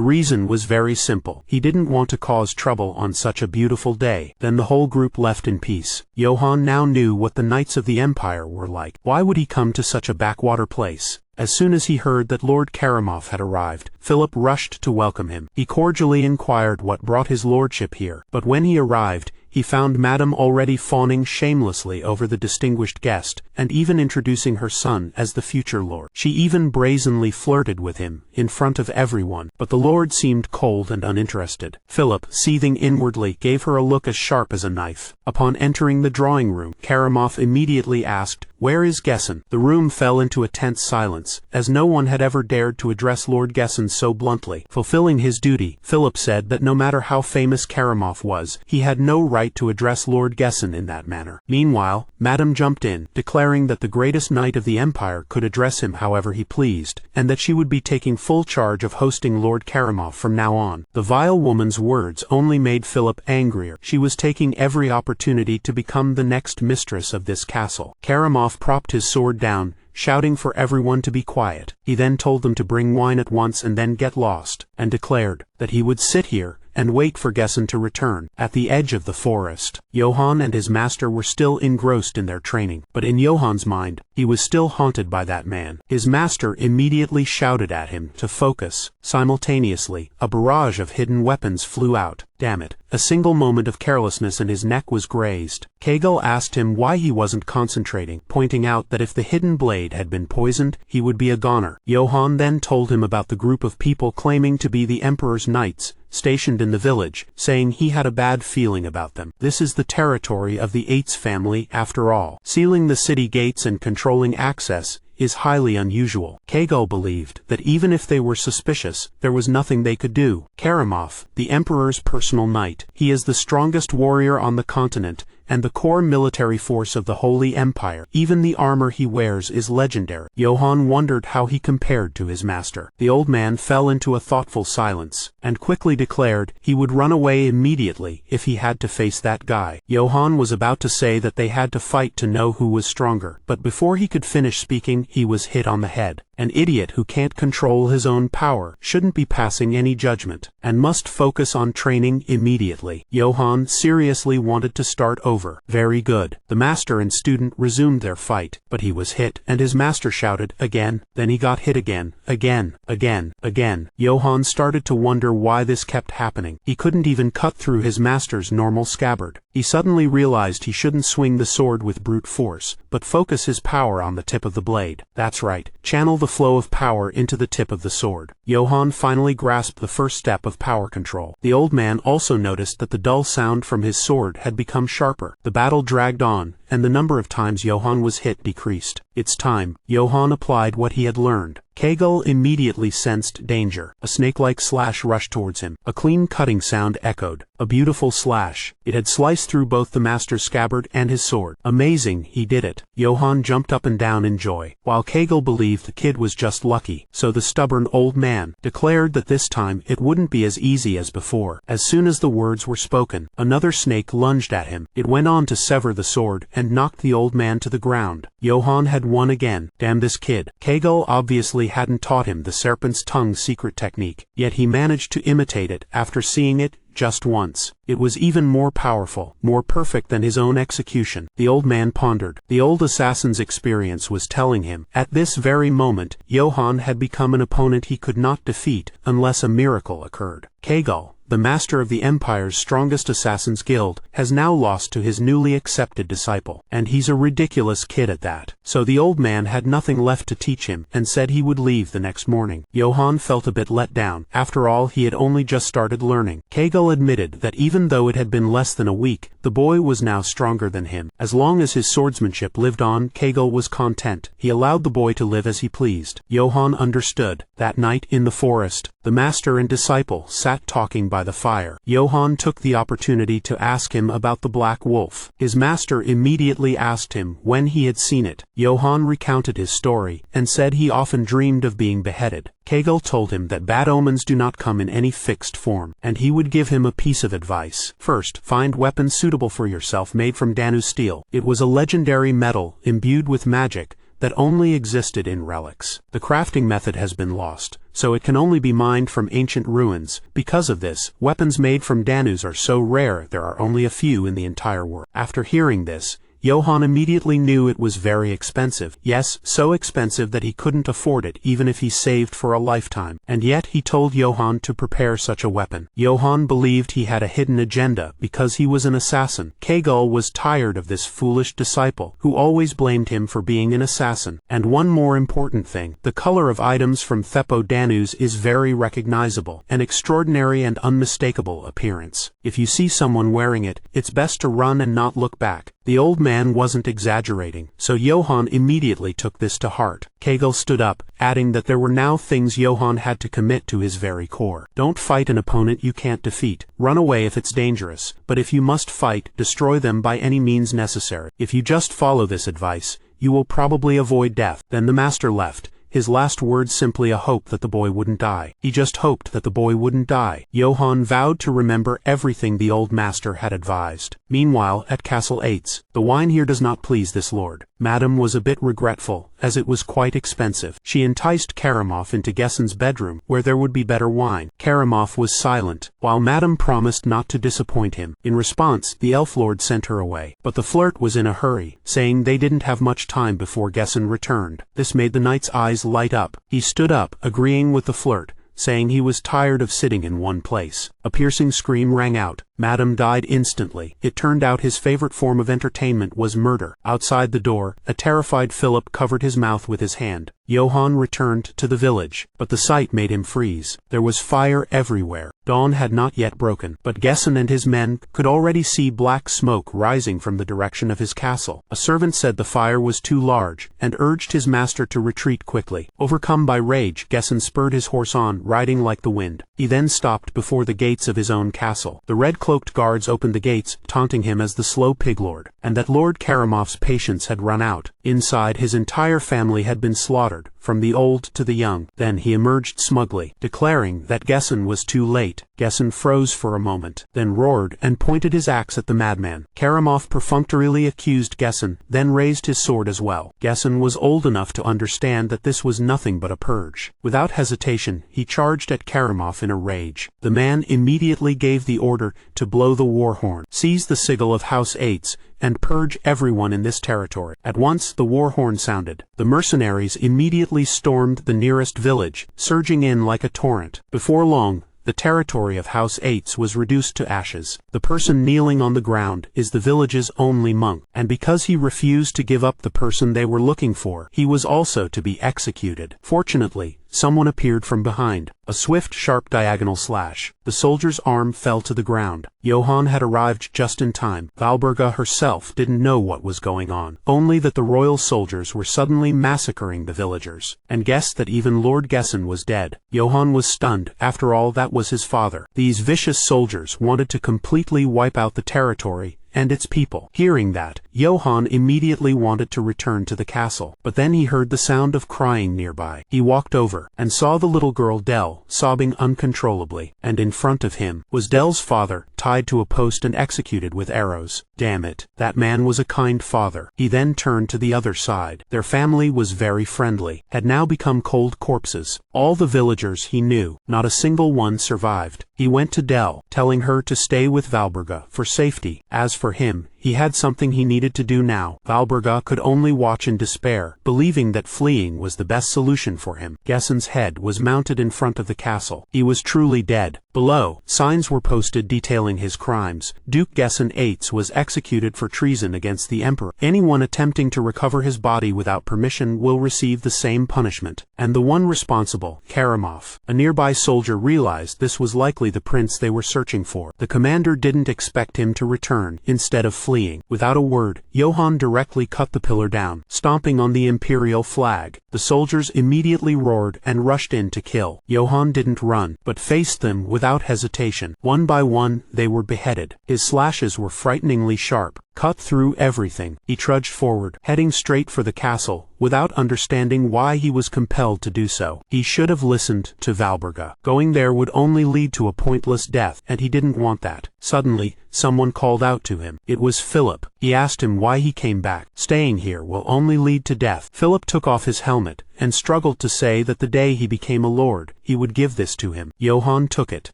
reason was very simple. He didn't want to cause trouble on such a beautiful day. Then the whole group left in peace. Johann now knew what the knights of the Empire were like. Why would he come to such a backwater place? As soon as he heard that Lord Karamov had arrived, Philip rushed to welcome him. He cordially inquired what brought his lordship here, but when he arrived, he found Madame already fawning shamelessly over the distinguished guest, and even introducing her son as the future lord. She even brazenly flirted with him, in front of everyone, but the lord seemed cold and uninterested. Philip, seething inwardly, gave her a look as sharp as a knife. Upon entering the drawing room, Karamov immediately asked, "Where is Gessen?" The room fell into a tense silence, as no one had ever dared to address Lord Gessen so bluntly. Fulfilling his duty, Philip said that no matter how famous Karamov was, he had no right to address Lord Gessen in that manner. Meanwhile, Madame jumped in, declaring that the greatest knight of the Empire could address him however he pleased, and that she would be taking full charge of hosting Lord Karamov from now on. The vile woman's words only made Philip angrier. She was taking every opportunity to become the next mistress of this castle. Karamov propped his sword down, shouting for everyone to be quiet. He then told them to bring wine at once and then get lost, and declared that he would sit here and wait for Gessen to return. At the edge of the forest, Johann and his master were still engrossed in their training, but in Johann's mind, he was still haunted by that man. His master immediately shouted at him to focus. Simultaneously, a barrage of hidden weapons flew out. Damn it. A single moment of carelessness and his neck was grazed. Kegel asked him why he wasn't concentrating, pointing out that if the hidden blade had been poisoned, he would be a goner. Johann then told him about the group of people claiming to be the Emperor's knights, stationed in the village, saying he had a bad feeling about them. This is the territory of the Eitz family after all. Sealing the city gates and controlling access is highly unusual. Kegel believed that even if they were suspicious, there was nothing they could do. Karamov, the Emperor's personal knight, he is the strongest warrior on the continent, and the core military force of the Holy Empire. Even the armor he wears is legendary. Johann wondered how he compared to his master. The old man fell into a thoughtful silence, and quickly declared he would run away immediately if he had to face that guy. Johann was about to say that they had to fight to know who was stronger, but before he could finish speaking, he was hit on the head. An idiot who can't control his own power shouldn't be passing any judgment, and must focus on training immediately. Johann seriously wanted to start over. Very good. The master and student resumed their fight, but he was hit, and his master shouted, again. Then he got hit again. Again. Johann started to wonder why this kept happening. He couldn't even cut through his master's normal scabbard. He suddenly realized he shouldn't swing the sword with brute force, but focus his power on the tip of the blade. That's right. Channel the flow of power into the tip of the sword. Johann finally grasped the first step of power control. The old man also noticed that the dull sound from his sword had become sharper. The battle dragged on, and the number of times Johann was hit decreased. It's time. Johann applied what he had learned. Kegel immediately sensed danger. A snake-like slash rushed towards him. A clean cutting sound echoed. A beautiful slash. It had sliced through both the master's scabbard and his sword. Amazing, he did it. Johann jumped up and down in joy, while Kegel believed the kid was just lucky. So the stubborn old man declared that this time it wouldn't be as easy as before. As soon as the words were spoken, another snake lunged at him. It went on to sever the sword and knocked the old man to the ground. Johann had won again. Damn this kid. Kegel obviously hadn't taught him the serpent's tongue secret technique, yet he managed to imitate it after seeing it just once. It was even more powerful, more perfect than his own execution. The old man pondered. The old assassin's experience was telling him, at this very moment, Johann had become an opponent he could not defeat unless a miracle occurred. Kegel, the master of the Empire's strongest assassins guild, has now lost to his newly accepted disciple, and he's a ridiculous kid at that. So the old man had nothing left to teach him, and said he would leave the next morning. Johann felt a bit let down. After all, he had only just started learning. Kegel admitted that even though it had been less than a week, the boy was now stronger than him. As long as his swordsmanship lived on, Kegel was content. He allowed the boy to live as he pleased. Johann understood. That night in the forest, The master and disciple sat talking by the fire. Johann took the opportunity to ask him about the black wolf. His master immediately asked him when he had seen it. Johann recounted his story, and said he often dreamed of being beheaded. Kegel told him that bad omens do not come in any fixed form, and he would give him a piece of advice. First, find weapons suitable for yourself made from Danu steel. It was a legendary metal imbued with magic that only existed in relics. The crafting method has been lost, so it can only be mined from ancient ruins. Because of this, weapons made from Danus are so rare there are only a few in the entire world. After hearing this, Johann immediately knew it was very expensive. Yes, so expensive that he couldn't afford it even if he saved for a lifetime. And yet he told Johann to prepare such a weapon. Johann believed he had a hidden agenda because he was an assassin. Kegel was tired of this foolish disciple, who always blamed him for being an assassin. And one more important thing, the color of items from Thepo Danus is very recognizable, an extraordinary and unmistakable appearance. If you see someone wearing it, it's best to run and not look back. The old man wasn't exaggerating, so Johann immediately took this to heart. Kegel stood up, adding that there were now things Johann had to commit to his very core. Don't fight an opponent you can't defeat. Run away if it's dangerous, but if you must fight, destroy them by any means necessary. If you just follow this advice, you will probably avoid death. Then the master left. His last words simply a hope that the boy wouldn't die. He just hoped that the boy wouldn't die. Johann vowed to remember everything the old master had advised. Meanwhile, at Castle 8's, the wine here does not please this lord. Madame was a bit regretful, as it was quite expensive. She enticed Karamov into Gessen's bedroom, where there would be better wine. Karamov was silent, while Madame promised not to disappoint him. In response, the elf lord sent her away. But the flirt was in a hurry, saying they didn't have much time before Gessen returned. This made the knight's eyes light up. He stood up, agreeing with the flirt, saying he was tired of sitting in one place. A piercing scream rang out. Madame died instantly. It turned out his favorite form of entertainment was murder. Outside the door, a terrified Philip covered his mouth with his hand. Johann returned to the village, but the sight made him freeze. There was fire everywhere. Dawn had not yet broken, but Gessen and his men could already see black smoke rising from the direction of his castle. A servant said the fire was too large, and urged his master to retreat quickly. Overcome by rage, Gessen spurred his horse on, riding like the wind. He then stopped before the gates of his own castle. The red-cloaked guards opened the gates, taunting him as the slow pig lord, and that Lord Karamov's patience had run out. Inside, his entire family had been slaughtered, from the old to the young. Then he emerged smugly, declaring that Gessen was too late. Gessen froze for a moment, then roared and pointed his axe at the madman. Karamov perfunctorily accused Gessen, then raised his sword as well. Gessen was old enough to understand that this was nothing but a purge. Without hesitation, he charged at Karamov in a rage. The man immediately gave the order to blow the war horn, seize the sigil of House 8's, and purge everyone in this territory. At once the war horn sounded. The mercenaries immediately stormed the nearest village, surging in like a torrent. Before long, the territory of House 8's was reduced to ashes. The person kneeling on the ground is the village's only monk, and because he refused to give up the person they were looking for, he was also to be executed. Fortunately, someone appeared from behind. A swift, sharp diagonal slash. The soldier's arm fell to the ground. Johann had arrived just in time. Valburga herself didn't know what was going on, only that the royal soldiers were suddenly massacring the villagers, and guessed that even Lord Gessen was dead. Johann was stunned. After all, that was his father. These vicious soldiers wanted to completely wipe out the territory and its people. Hearing that, Johann immediately wanted to return to the castle, but then he heard the sound of crying nearby. He walked over, and saw the little girl Dell, sobbing uncontrollably, and in front of him was Dell's father, tied to a post and executed with arrows. Damn it, that man was a kind father. He then turned to the other side. Their family was very friendly, had now become cold corpses. All the villagers he knew, not a single one survived. He went to Dell, telling her to stay with Valburga for safety. As for him, he had something he needed to do now. Valburga could only watch in despair, believing that fleeing was the best solution for him. Gessen's head was mounted in front of the castle. He was truly dead. Below, signs were posted detailing his crimes. Duke Gessen VIII was executed for treason against the emperor. Anyone attempting to recover his body without permission will receive the same punishment. And the one responsible, Karamov. A nearby soldier realized this was likely the prince they were searching for. The commander didn't expect him to return, instead of fleeing. Without a word, Johann directly cut the pillar down, stomping on the imperial flag. The soldiers immediately roared and rushed in to kill. Johann didn't run, but faced them without hesitation. One by one, they were beheaded. His slashes were frighteningly sharp, cut through everything. He trudged forward, heading straight for the castle, without understanding why he was compelled to do so. He should have listened to Valberga. Going there would only lead to a pointless death, and he didn't want that. Suddenly, someone called out to him. It was Philip. He asked him why he came back. Staying here will only lead to death. Philip took off his helmet, and struggled to say that the day he became a lord, he would give this to him. Johann took it.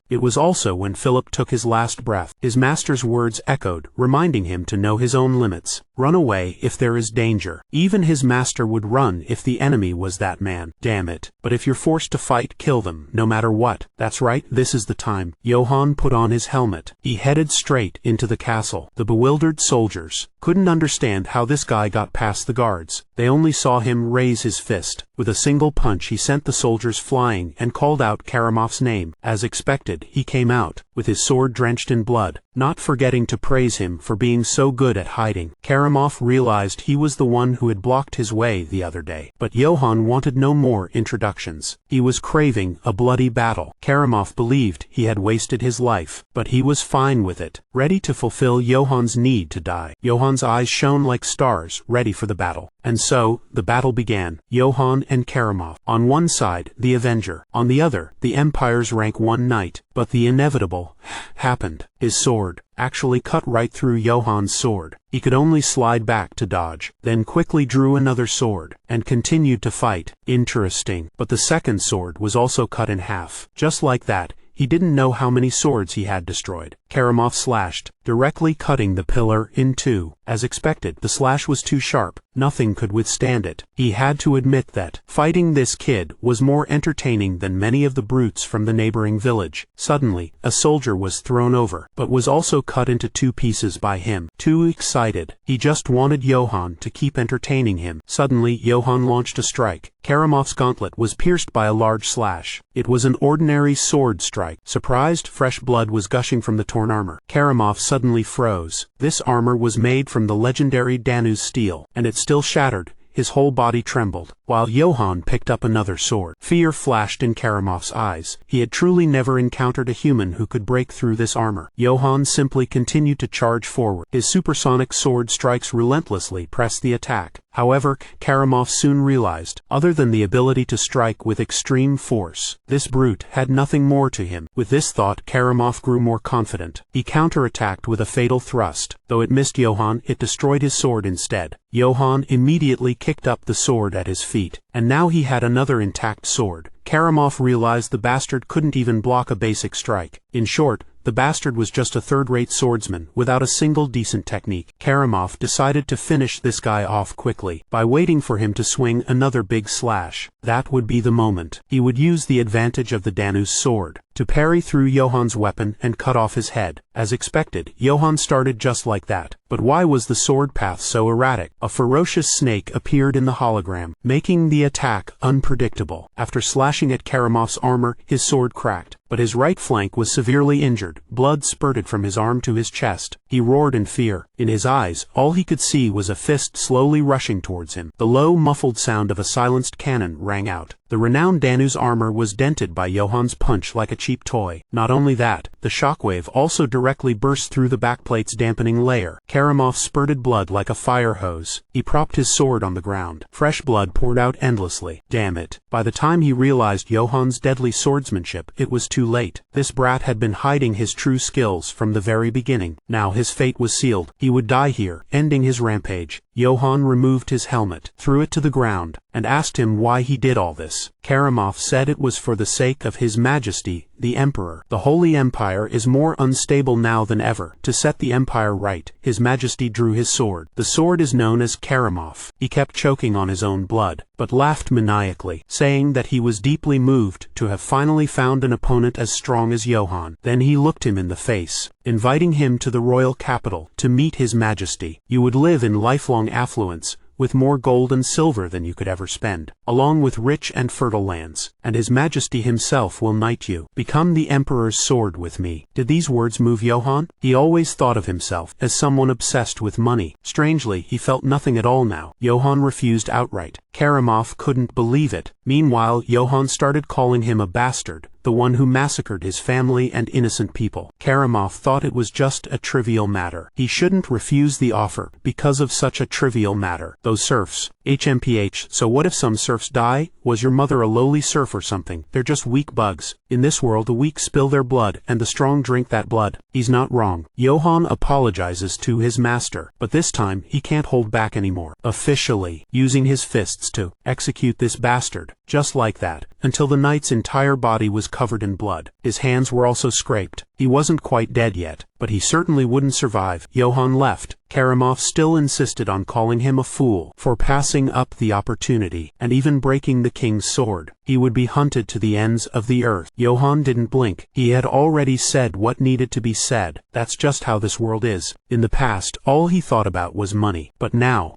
It was also when Philip took his last breath. His master's words echoed, reminding him to know his own limits. Run away if there is danger. Even his master would run if the enemy was that man. Damn it. But if you're forced to fight, kill them, no matter what. That's right, this is the time. Johann put on his helmet. He headed straight into the castle. The bewildered soldiers couldn't understand how this guy got past the guards. They only saw him raise his fist. With a single punch he sent the soldiers flying and called out Karamov's name. As expected, he came out, with his sword drenched in blood, not forgetting to praise him for being so good at hiding. Karamov realized he was the one who had blocked his way the other day. But Johann wanted no more introductions. He was craving a bloody battle. Karamov believed he had wasted his life, but he was fine with it, ready to fulfill Johann's need to die. Johann's eyes shone like stars, ready for the battle. And so, the battle began. Johann and Karamov. On one side, the Avenger. On the other, the Empire's rank 1 knight. But the inevitable happened. His sword actually cut right through Johann's sword. He could only slide back to dodge, then quickly drew another sword, and continued to fight. Interesting. But the second sword was also cut in half. Just like that, he didn't know how many swords he had destroyed. Karamov slashed, directly cutting the pillar in two. As expected, the slash was too sharp. Nothing could withstand it. He had to admit that fighting this kid was more entertaining than many of the brutes from the neighboring village. Suddenly, a soldier was thrown over, but was also cut into 2 pieces by him. Too excited, he just wanted Johann to keep entertaining him. Suddenly, Johann launched a strike. Karamov's gauntlet was pierced by a large slash. It was an ordinary sword strike. Surprised, fresh blood was gushing from the torn armor. Karamov suddenly froze. This armor was made from the legendary Danu's steel, and it still shattered. His whole body trembled, while Johann picked up another sword. Fear flashed in Karamov's eyes. He had truly never encountered a human who could break through this armor. Johann simply continued to charge forward. His supersonic sword strikes relentlessly pressed the attack. However, Karamov soon realized, other than the ability to strike with extreme force, this brute had nothing more to him. With this thought, Karamov grew more confident. He counterattacked with a fatal thrust. Though it missed Johann, it destroyed his sword instead. Johann immediately kicked up the sword at his feet, and now he had another intact sword. Karamov realized the bastard couldn't even block a basic strike. In short, the bastard was just a third-rate swordsman without a single decent technique. Karamov decided to finish this guy off quickly by waiting for him to swing another big slash. That would be the moment. He would use the advantage of the Danu's sword to parry through Johann's weapon and cut off his head. As expected, Johann started just like that. But why was the sword path so erratic? A ferocious snake appeared in the hologram, making the attack unpredictable. After slashing at Karamov's armor, his sword cracked, but his right flank was severely injured. Blood spurted from his arm to his chest. He roared in fear. In his eyes, all he could see was a fist slowly rushing towards him. The low, muffled sound of a silenced cannon rang out. The renowned Danu's armor was dented by Johann's punch like a cheap toy. Not only that, the shockwave also directly burst through the backplate's dampening layer. Karamov spurted blood like a fire hose. He propped his sword on the ground. Fresh blood poured out endlessly. Damn it. By the time he realized Johann's deadly swordsmanship, it was too late. This brat had been hiding his true skills from the very beginning. Now his fate was sealed. He would die here, ending his rampage. Johann removed his helmet, threw it to the ground, and asked him why he did all this. Karamov said it was for the sake of His Majesty, the Emperor. The Holy Empire is more unstable now than ever. To set the Empire right, His Majesty drew his sword. The sword is known as Karamov. He kept choking on his own blood. but laughed maniacally, saying that he was deeply moved to have finally found an opponent as strong as Johann. Then he looked him in the face, inviting him to the royal capital to meet his majesty. You would live in lifelong affluence, with more gold and silver than you could ever spend, along with rich and fertile lands, and his majesty himself will knight you. Become the emperor's sword with me. Did these words move Johann? He always thought of himself as someone obsessed with money. Strangely, he felt nothing at all now. Johann refused outright. Karamov couldn't believe it. Meanwhile, Johann started calling him a bastard, the one who massacred his family and innocent people. Karamov thought it was just a trivial matter. He shouldn't refuse the offer because of such a trivial matter. Those serfs. HMPH, so what if some serfs die? Was your mother a lowly serf or something? They're just weak bugs. In this world the weak spill their blood and the strong drink that blood. He's not wrong. Johann apologizes to his master, but this time he can't hold back anymore. Officially, using his fists to execute this bastard, just like that, until the knight's entire body was covered in blood. His hands were also scraped. He wasn't quite dead yet, but he certainly wouldn't survive. Johann left. Karamov still insisted on calling him a fool for passing up the opportunity, and even breaking the king's sword. He would be hunted to the ends of the earth. Johann didn't blink. He had already said what needed to be said. That's just how this world is. In the past, all he thought about was money. But now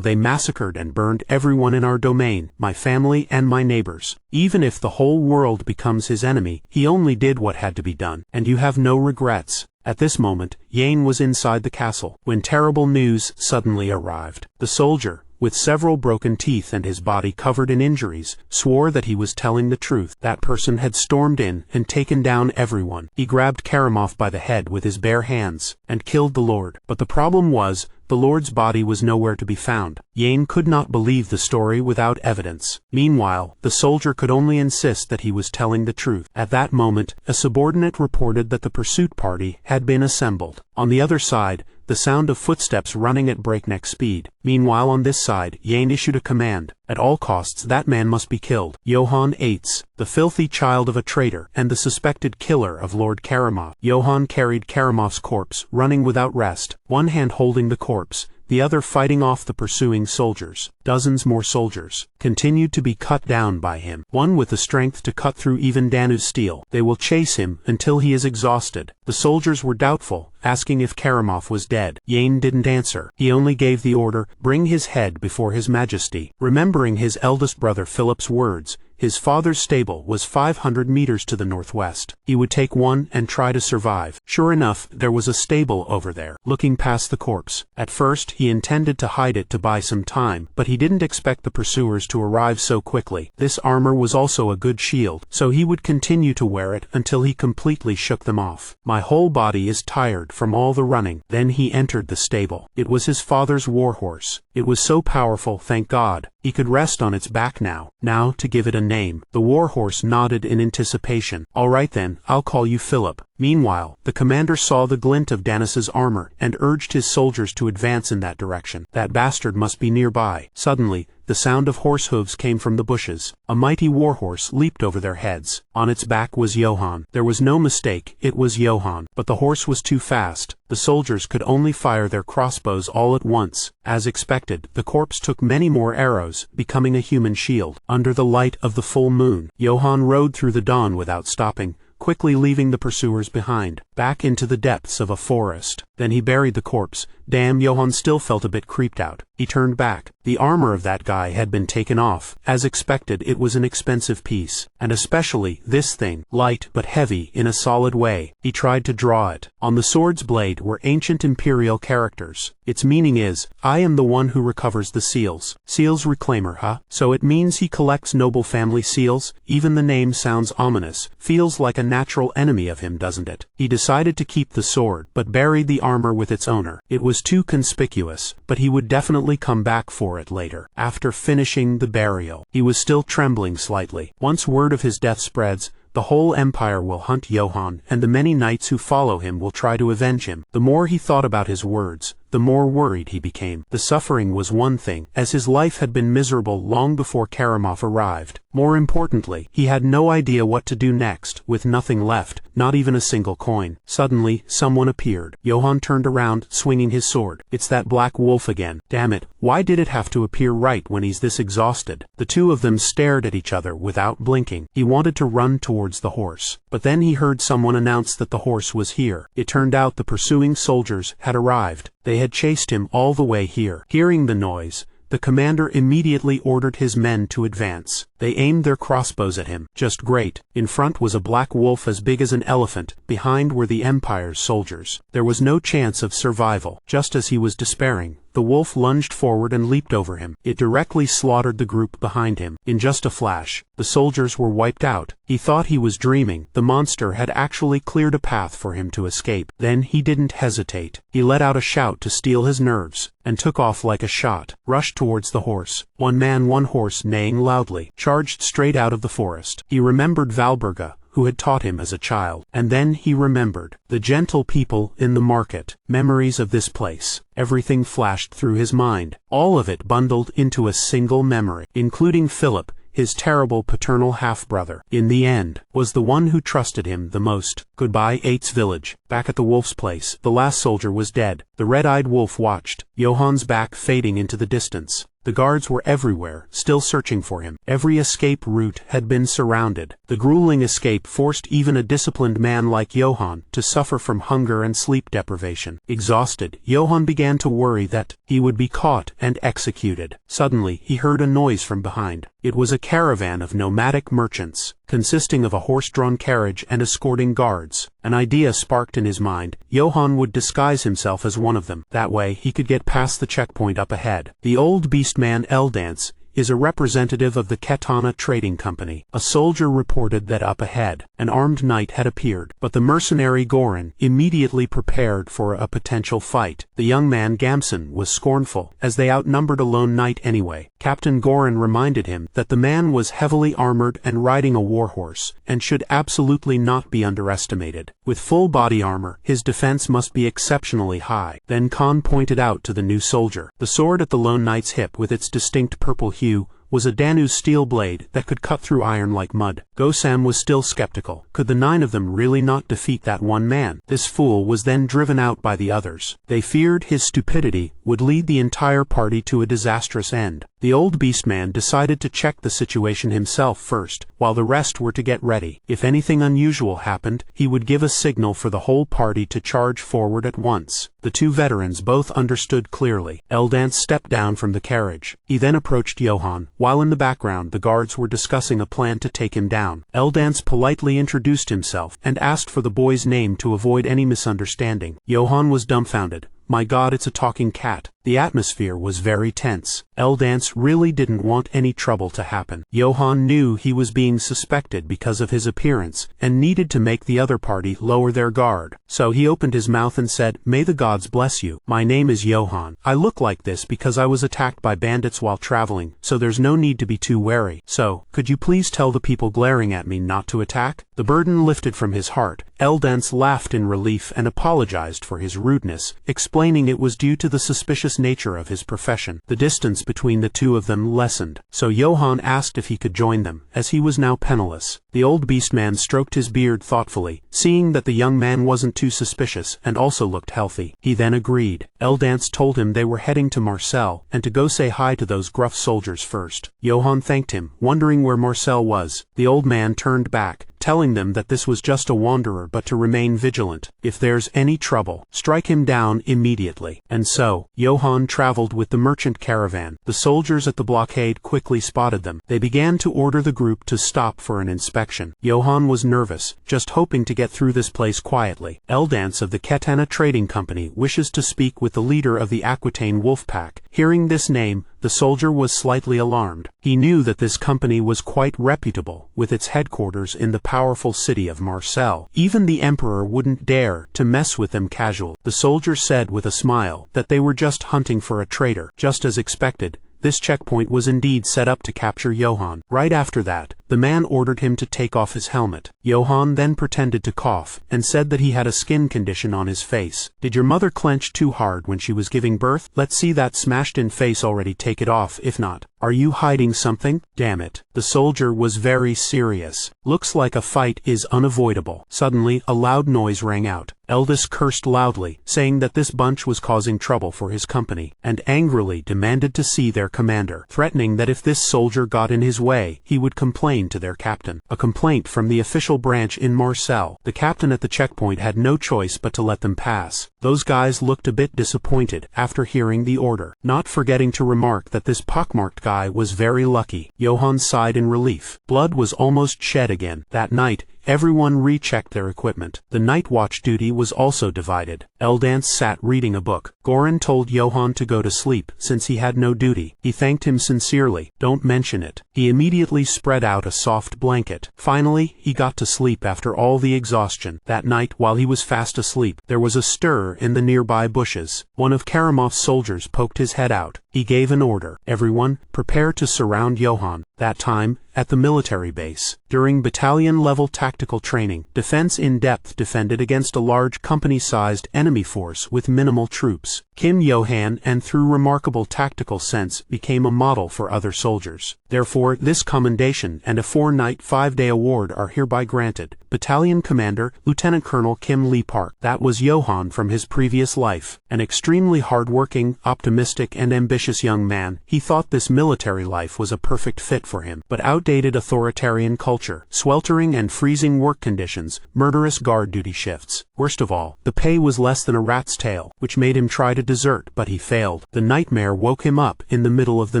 they massacred and burned everyone in our domain, my family and my neighbors. Even if the whole world becomes his enemy, he only did what had to be done, and you have no regrets. At this moment, Yane was inside the castle, when terrible news suddenly arrived. The soldier, with several broken teeth and his body covered in injuries, swore that he was telling the truth. That person had stormed in and taken down everyone. He grabbed Karamov by the head with his bare hands, and killed the lord. But the problem was, the lord's body was nowhere to be found. Yane could not believe the story without evidence. Meanwhile, the soldier could only insist that he was telling the truth. At that moment, a subordinate reported that the pursuit party had been assembled. On the other side, the sound of footsteps running at breakneck speed. Meanwhile, on this side, Yane issued a command. At all costs, that man must be killed. Johann Eitz, the filthy child of a traitor, and the suspected killer of Lord Karamov. Johann carried Karamov's corpse, running without rest, one hand holding the corpse, the other fighting off the pursuing soldiers. Dozens more soldiers continued to be cut down by him, one with the strength to cut through even Danu's steel. They will chase him until he is exhausted. The soldiers were doubtful, asking if Karamov was dead. Yane didn't answer. He only gave the order, "Bring his head before his majesty." Remembering his eldest brother Philip's words, his father's stable was 500 meters to the northwest. He would take one and try to survive. Sure enough, there was a stable over there, looking past the corpse. At first, he intended to hide it to buy some time, but he didn't expect the pursuers to arrive so quickly. This armor was also a good shield, so he would continue to wear it until he completely shook them off. My whole body is tired from all the running. Then he entered the stable. It was his father's warhorse. It was so powerful, thank God. He could rest on its back now. Now, to give it a name. The warhorse nodded in anticipation. All right then, I'll call you Philip. Meanwhile, the commander saw the glint of Danis's armor and urged his soldiers to advance in that direction. That bastard must be nearby. Suddenly, the sound of horse hooves came from the bushes. A mighty warhorse leaped over their heads. On its back was Johann. There was no mistake, it was Johann. But the horse was too fast. The soldiers could only fire their crossbows all at once. As expected, the corpse took many more arrows, becoming a human shield. Under the light of the full moon, Johann rode through the dawn without stopping, quickly leaving the pursuers behind, back into the depths of a forest. Then he buried the corpse. Damn, Johann still felt a bit creeped out. He turned back. The armor of that guy had been taken off. As expected, it was an expensive piece, and especially this thing, light but heavy in a solid way. He tried to draw it. On the sword's blade were ancient imperial characters. Its meaning is, I am the one who recovers the seals. Seals reclaimer, huh? So it means he collects noble family seals? Even the name sounds ominous. Feels like a natural enemy of him, doesn't it? He decided to keep the sword, but buried the armor with its owner. It was too conspicuous, but he would definitely come back for it later. After finishing the burial, he was still trembling slightly. Once word of his death spreads, the whole empire will hunt Johann, and the many knights who follow him will try to avenge him. The more he thought about his words, the more worried he became. The suffering was one thing, as his life had been miserable long before Karamov arrived. More importantly, he had no idea what to do next, with nothing left, not even a single coin. Suddenly, someone appeared. Johann turned around, swinging his sword. It's that black wolf again. Damn it, why did it have to appear right when he's this exhausted? The two of them stared at each other without blinking. He wanted to run towards the horse, but then he heard someone announce that the horse was here. It turned out the pursuing soldiers had arrived. They had chased him all the way here. Hearing the noise, the commander immediately ordered his men to advance. They aimed their crossbows at him. Just great. In front was a black wolf as big as an elephant. Behind were the Empire's soldiers. There was no chance of survival. Just as he was despairing, the wolf lunged forward and leaped over him. It directly slaughtered the group behind him. In just a flash, the soldiers were wiped out. He thought he was dreaming. The monster had actually cleared a path for him to escape. Then he didn't hesitate. He let out a shout to steel his nerves, and took off like a shot, rushed towards the horse. One man, one horse, neighing loudly, charged straight out of the forest. He remembered Valberga, who had taught him as a child. And then he remembered the gentle people in the market, memories of this place. Everything flashed through his mind, all of it bundled into a single memory, including Philip, his terrible paternal half-brother. In the end, was the one who trusted him the most. Goodbye, Ates village. Back at the wolf's place, the last soldier was dead. The red-eyed wolf watched, Johann's back fading into the distance. The guards were everywhere, still searching for him. Every escape route had been surrounded. The grueling escape forced even a disciplined man like Johann to suffer from hunger and sleep deprivation. Exhausted, Johann began to worry that he would be caught and executed. Suddenly, he heard a noise from behind. It was a caravan of nomadic merchants, consisting of a horse-drawn carriage and escorting guards. An idea sparked in his mind. Johann would disguise himself as one of them. That way, he could get past the checkpoint up ahead. The old beastman Eldance is a representative of the Ketana Trading Company. A soldier reported that up ahead, an armed knight had appeared, but the mercenary Goran immediately prepared for a potential fight. The young man Gamson was scornful, as they outnumbered a lone knight anyway. Captain Goran reminded him that the man was heavily armored and riding a warhorse, and should absolutely not be underestimated. With full body armor, his defense must be exceptionally high. Then Khan pointed out to the new soldier. The sword at the lone knight's hip with its distinct purple hue was a Danu's steel blade that could cut through iron like mud. Gosam was still skeptical. Could the 9 of them really not defeat that one man? This fool was then driven out by the others. They feared his stupidity would lead the entire party to a disastrous end. The old beastman decided to check the situation himself first, while the rest were to get ready. If anything unusual happened, he would give a signal for the whole party to charge forward at once. The two veterans both understood clearly. Eldance stepped down from the carriage. He then approached Johann, while in the background the guards were discussing a plan to take him down. Eldance politely introduced himself, and asked for the boy's name to avoid any misunderstanding. Johann was dumbfounded. My God, it's a talking cat. The atmosphere was very tense. Eldance really didn't want any trouble to happen. Johann knew he was being suspected because of his appearance, and needed to make the other party lower their guard. So he opened his mouth and said, May the gods bless you. My name is Johann. I look like this because I was attacked by bandits while traveling, so there's no need to be too wary. So, could you please tell the people glaring at me not to attack? The burden lifted from his heart. Eldance laughed in relief and apologized for his rudeness, explaining it was due to the suspicious nature of his profession. The distance between the two of them lessened, so Johann asked if he could join them, as he was now penniless. The old beastman stroked his beard thoughtfully, seeing that the young man wasn't too suspicious and also looked healthy. He then agreed. Eldance told him they were heading to Marcel, and to go say hi to those gruff soldiers first. Johann thanked him, wondering where Marcel was. The old man turned back, telling them that this was just a wanderer but to remain vigilant. If there's any trouble, strike him down immediately. And so, Johann traveled with the merchant caravan. The soldiers at the blockade quickly spotted them. They began to order the group to stop for an inspection. Johann was nervous, just hoping to get through this place quietly. Eldance of the Ketana Trading Company wishes to speak with the leader of the Aquitaine wolf pack. Hearing this name, the soldier was slightly alarmed. He knew that this company was quite reputable, with its headquarters in the powerful city of Marcel. Even the emperor wouldn't dare to mess with them casual. The soldier said with a smile that they were just hunting for a traitor. Just as expected, this checkpoint was indeed set up to capture Johann. Right after that, The man ordered him to take off his helmet. Johann then pretended to cough, and said that he had a skin condition on his face. Did your mother clench too hard when she was giving birth? Let's see that smashed-in face already, take it off, if not. Are you hiding something? Damn it. The soldier was very serious. Looks like a fight is unavoidable. Suddenly, a loud noise rang out. Eldest cursed loudly, saying that this bunch was causing trouble for his company, and angrily demanded to see their commander, threatening that if this soldier got in his way, he would complain to their captain. A complaint from the official branch in Marseille. The captain at the checkpoint had no choice but to let them pass. Those guys looked a bit disappointed after hearing the order, not forgetting to remark that this pockmarked guy was very lucky. Johann sighed in relief. Blood was almost shed again. That night, everyone rechecked their equipment. The night watch duty was also divided. Eldance sat reading a book. Goran told Johann to go to sleep since he had no duty. He thanked him sincerely. Don't mention it. He immediately spread out a soft blanket. Finally, he got to sleep after all the exhaustion. That night, while he was fast asleep, there was a stir in the nearby bushes. One of Karamov's soldiers poked his head out. He gave an order. Everyone, prepare to surround Johann. That time, at the military base, during battalion-level tactical training, Defense in Depth defended against a large company-sized enemy force with minimal troops. Kim Johann, and through remarkable tactical sense, became a model for other soldiers. Therefore, this commendation and a 4-night, 5-day award are hereby granted. Battalion Commander, Lieutenant Colonel Kim Lee Park. That was Johann from his previous life. An extremely hard-working, optimistic, and ambitious young man, he thought this military life was a perfect fit for him. But outdated authoritarian culture, sweltering and freezing work conditions, murderous guard duty shifts. Worst of all, the pay was less than a rat's tail, which made him try to desert, but he failed. The nightmare woke him up in the middle of the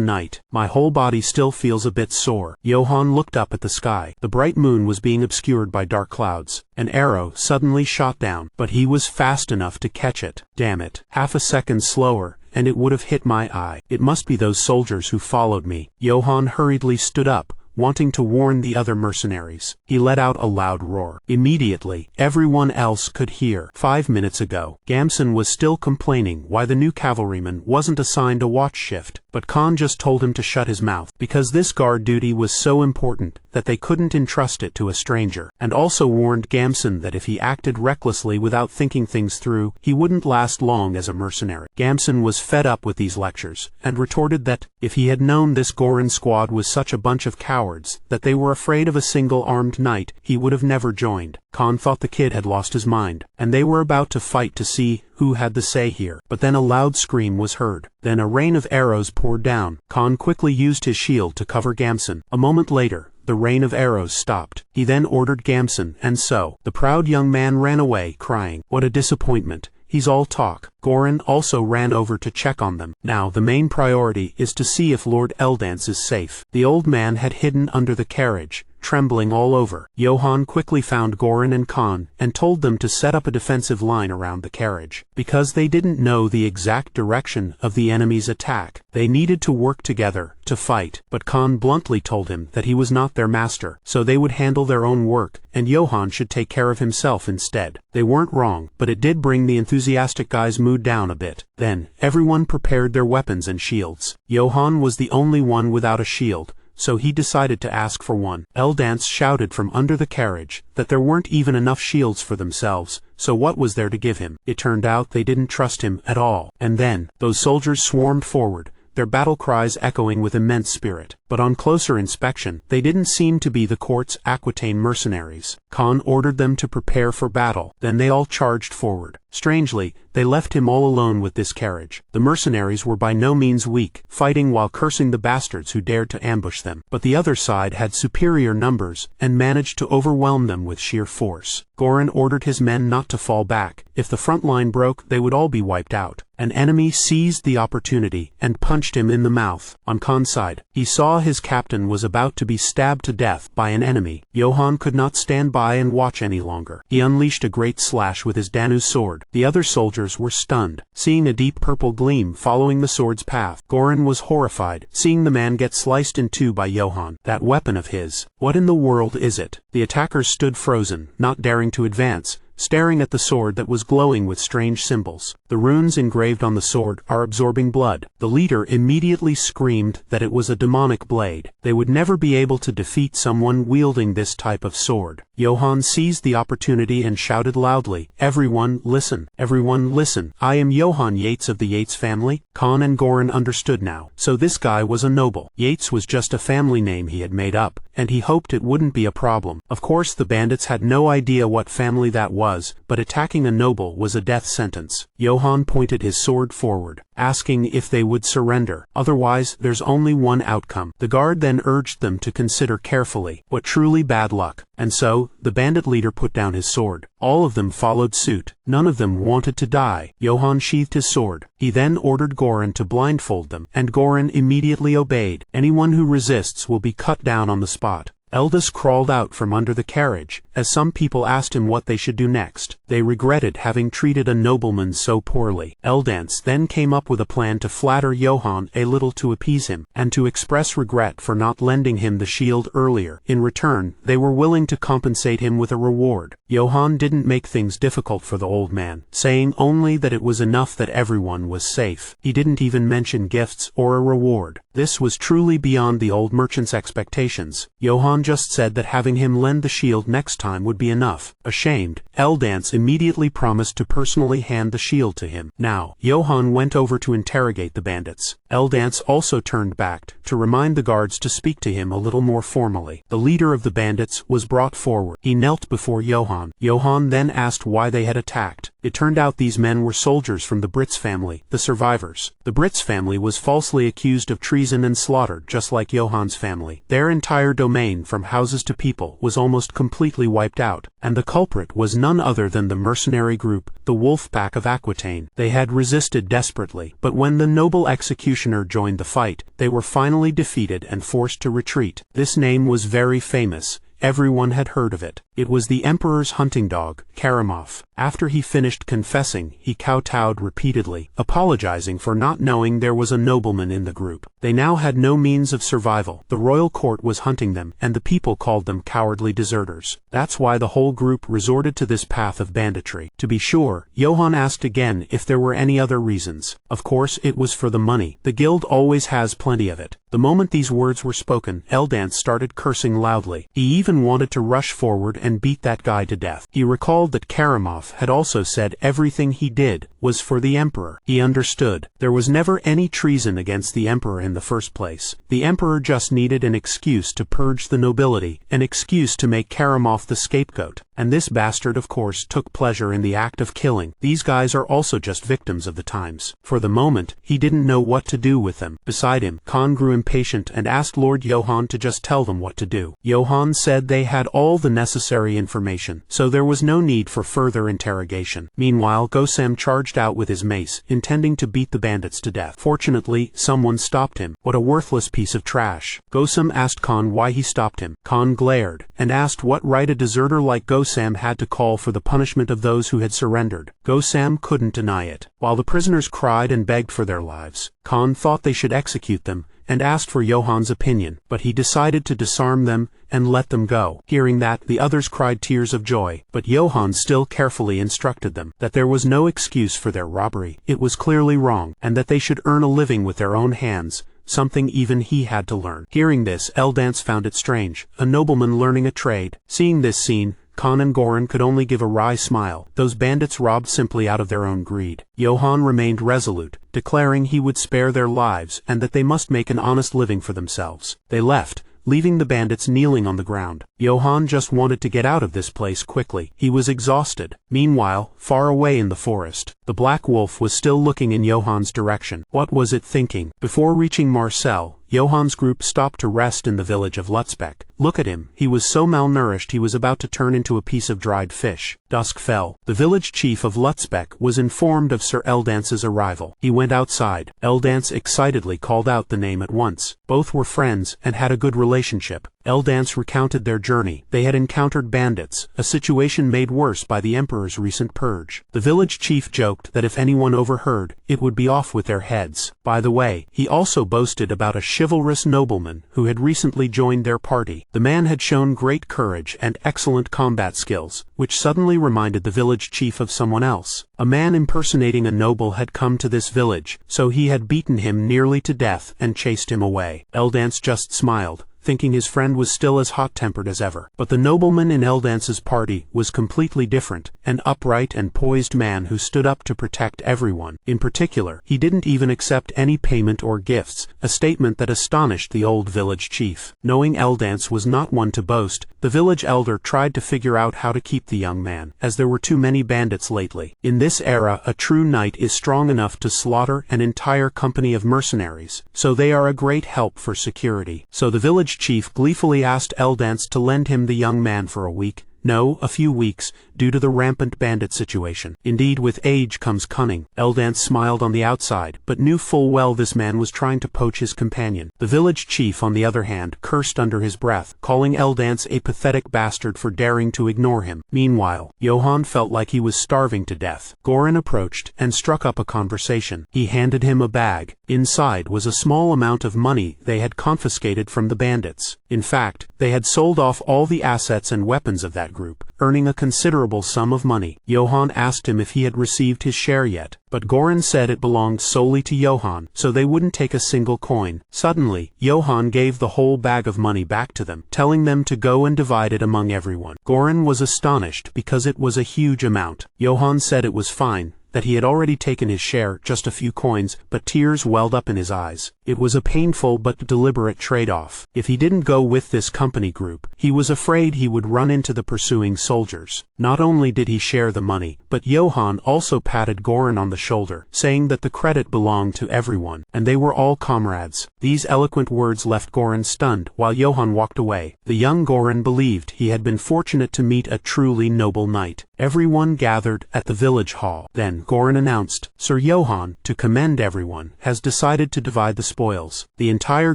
night. My whole body still feels a bit sore. Johann looked up at the sky. The bright moon was being obscured by dark clouds. An arrow suddenly shot down, but he was fast enough to catch it. Damn it. Half a second slower, and it would have hit my eye. It must be those soldiers who followed me. Johann hurriedly stood up, wanting to warn the other mercenaries. He let out a loud roar. Immediately, everyone else could hear. 5 minutes ago, Gamson was still complaining why the new cavalryman wasn't assigned a watch shift, but Khan just told him to shut his mouth, because this guard duty was so important that they couldn't entrust it to a stranger, and also warned Gamson that if he acted recklessly without thinking things through, he wouldn't last long as a mercenary. Gamson was fed up with these lectures, and retorted that, if he had known this Goran squad was such a bunch of cowards, that they were afraid of a single armed knight, he would have never joined. Khan thought the kid had lost his mind, and they were about to fight to see who had the say here. But then a loud scream was heard. Then a rain of arrows poured down. Khan quickly used his shield to cover Gamson. A moment later, the rain of arrows stopped. He then ordered Gamson, and so, the proud young man ran away, crying, "What a disappointment. He's all talk." Goran also ran over to check on them. Now, the main priority is to see if Lord Eldance is safe. The old man had hidden under the carriage, trembling all over. Johann quickly found Goran and Khan, and told them to set up a defensive line around the carriage. Because they didn't know the exact direction of the enemy's attack, they needed to work together to fight. But Khan bluntly told him that he was not their master, so they would handle their own work, and Johann should take care of himself instead. They weren't wrong, but it did bring the enthusiastic guy's mood down a bit. Then, everyone prepared their weapons and shields. Johann was the only one without a shield, so he decided to ask for one. Eldance shouted from under the carriage that there weren't even enough shields for themselves, so what was there to give him? It turned out they didn't trust him at all. And then, those soldiers swarmed forward, their battle cries echoing with immense spirit. But on closer inspection, they didn't seem to be the court's Aquitaine mercenaries. Khan ordered them to prepare for battle. Then they all charged forward. Strangely, they left him all alone with this carriage. The mercenaries were by no means weak, fighting while cursing the bastards who dared to ambush them. But the other side had superior numbers, and managed to overwhelm them with sheer force. Goran ordered his men not to fall back. If the front line broke, they would all be wiped out. An enemy seized the opportunity and punched him in the mouth. On Khan's side, he saw his captain was about to be stabbed to death by an enemy. Johann could not stand by and watch any longer. He unleashed a great slash with his Danu's sword. The other soldiers were stunned, seeing a deep purple gleam following the sword's path. Goran was horrified, seeing the man get sliced in two by Johann. That weapon of his. What in the world is it? The attackers stood frozen, not daring to advance, staring at the sword that was glowing with strange symbols. The runes engraved on the sword are absorbing blood. The leader immediately screamed that it was a demonic blade. They would never be able to defeat someone wielding this type of sword. Johann seized the opportunity and shouted loudly, "Everyone, listen! Everyone, listen! I am Johann Yates of the Yates family." Khan and Goran understood now. So this guy was a noble. Yates was just a family name he had made up, and he hoped it wouldn't be a problem. Of course, the bandits had no idea what family that was, but attacking a noble was a death sentence. Johann pointed his sword forward, asking if they would surrender. Otherwise, there's only one outcome. The guard then urged them to consider carefully. What truly bad luck. And so, the bandit leader put down his sword. All of them followed suit. None of them wanted to die. Johann sheathed his sword. He then ordered Goran to blindfold them, and Goran immediately obeyed. Anyone who resists will be cut down on the spot. Eldest crawled out from under the carriage, as some people asked him what they should do next. They regretted having treated a nobleman so poorly. Eldance then came up with a plan to flatter Johann a little to appease him, and to express regret for not lending him the shield earlier. In return, they were willing to compensate him with a reward. Johann didn't make things difficult for the old man, saying only that it was enough that everyone was safe. He didn't even mention gifts or a reward. This was truly beyond the old merchant's expectations. Johann just said that having him lend the shield next time would be enough. Ashamed, Eldance immediately promised to personally hand the shield to him. Now, Johann went over to interrogate the bandits. Eldance also turned back to remind the guards to speak to him a little more formally. The leader of the bandits was brought forward. He knelt before Johann. Johann then asked why they had attacked. It turned out these men were soldiers from the Brits family, the survivors. The Brits family was falsely accused of treason and slaughtered, just like Johann's family. Their entire domain, from houses to people, was almost completely wiped out, and the culprit was none other than the mercenary group, the Wolf Pack of Aquitaine. They had resisted desperately, but when the noble executioner joined the fight, they were finally defeated and forced to retreat. This name was very famous. Everyone had heard of it. It was the Emperor's hunting dog, Karamov. After he finished confessing, he kowtowed repeatedly, apologizing for not knowing there was a nobleman in the group. They now had no means of survival. The royal court was hunting them, and the people called them cowardly deserters. That's why the whole group resorted to this path of banditry. To be sure, Johann asked again if there were any other reasons. Of course, it was for the money. The guild always has plenty of it. The moment these words were spoken, Eldance started cursing loudly. He even wanted to rush forward and beat that guy to death. He recalled that Karamov had also said everything he did was for the Emperor. He understood. There was never any treason against the Emperor in the first place. The Emperor just needed an excuse to purge the nobility, an excuse to make Karamov the scapegoat. And this bastard, of course, took pleasure in the act of killing. These guys are also just victims of the times. For the moment, he didn't know what to do with them. Beside him, Khan grew impatient and asked Lord Johann to just tell them what to do. Johann said they had all the necessary information, so there was no need for further interrogation. Meanwhile, Gosam charged out with his mace, intending to beat the bandits to death. Fortunately, someone stopped him. What a worthless piece of trash. Gosam asked Khan why he stopped him. Khan glared, and asked what right a deserter like Gosam had to call for the punishment of those who had surrendered. Gosam couldn't deny it. While the prisoners cried and begged for their lives, Khan thought they should execute them, and asked for Johann's opinion, but he decided to disarm them and let them go. Hearing that, the others cried tears of joy, but Johann still carefully instructed them that there was no excuse for their robbery. It was clearly wrong, and that they should earn a living with their own hands, something even he had to learn. Hearing this, Eldance found it strange, a nobleman learning a trade. Seeing this scene, Khan and Goran could only give a wry smile. Those bandits robbed simply out of their own greed. Johann remained resolute, declaring he would spare their lives and that they must make an honest living for themselves. They left, leaving the bandits kneeling on the ground. Johann just wanted to get out of this place quickly. He was exhausted. Meanwhile, far away in the forest, the black wolf was still looking in Johann's direction. What was it thinking? Before reaching Marcel, Johann's group stopped to rest in the village of Lutzbeck. Look at him. He was so malnourished he was about to turn into a piece of dried fish. Dusk fell. The village chief of Lutzbeck was informed of Sir Eldance's arrival. He went outside. Eldance excitedly called out the name at once. Both were friends and had a good relationship. Eldance recounted their journey. They had encountered bandits, a situation made worse by the Emperor's recent purge. The village chief joked joked that if anyone overheard, it would be off with their heads. By the way, he also boasted about a chivalrous nobleman who had recently joined their party. The man had shown great courage and excellent combat skills, which suddenly reminded the village chief of someone else. A man impersonating a noble had come to this village, so he had beaten him nearly to death and chased him away. Eldance just smiled, thinking his friend was still as hot-tempered as ever. But the nobleman in Eldance's party was completely different, an upright and poised man who stood up to protect everyone. In particular, he didn't even accept any payment or gifts, a statement that astonished the old village chief. Knowing Eldance was not one to boast, the village elder tried to figure out how to keep the young man, as there were too many bandits lately. In this era, a true knight is strong enough to slaughter an entire company of mercenaries, so they are a great help for security. So the village chief gleefully asked Eldance to lend him the young man for a week. No, a few weeks, due to the rampant bandit situation. Indeed, with age comes cunning. Eldance smiled on the outside, but knew full well this man was trying to poach his companion. The village chief, on the other hand, cursed under his breath, calling Eldance a pathetic bastard for daring to ignore him. Meanwhile, Johann felt like he was starving to death. Goran approached and struck up a conversation. He handed him a bag. Inside was a small amount of money they had confiscated from the bandits. In fact, they had sold off all the assets and weapons of that group, earning a considerable sum of money. Johann asked him if he had received his share yet, but Goran said it belonged solely to Johann, so they wouldn't take a single coin. Suddenly, Johann gave the whole bag of money back to them, telling them to go and divide it among everyone. Goran was astonished because it was a huge amount. Johann said it was fine, that he had already taken his share, just a few coins, but tears welled up in his eyes. It was a painful but deliberate trade-off. If he didn't go with this company group, he was afraid he would run into the pursuing soldiers. Not only did he share the money, but Johann also patted Goran on the shoulder, saying that the credit belonged to everyone, and they were all comrades. These eloquent words left Goran stunned, while Johann walked away. The young Goran believed he had been fortunate to meet a truly noble knight. Everyone gathered at the village hall. Then Goran announced, "Sir Johann, to commend everyone, has decided to divide the spoils." The entire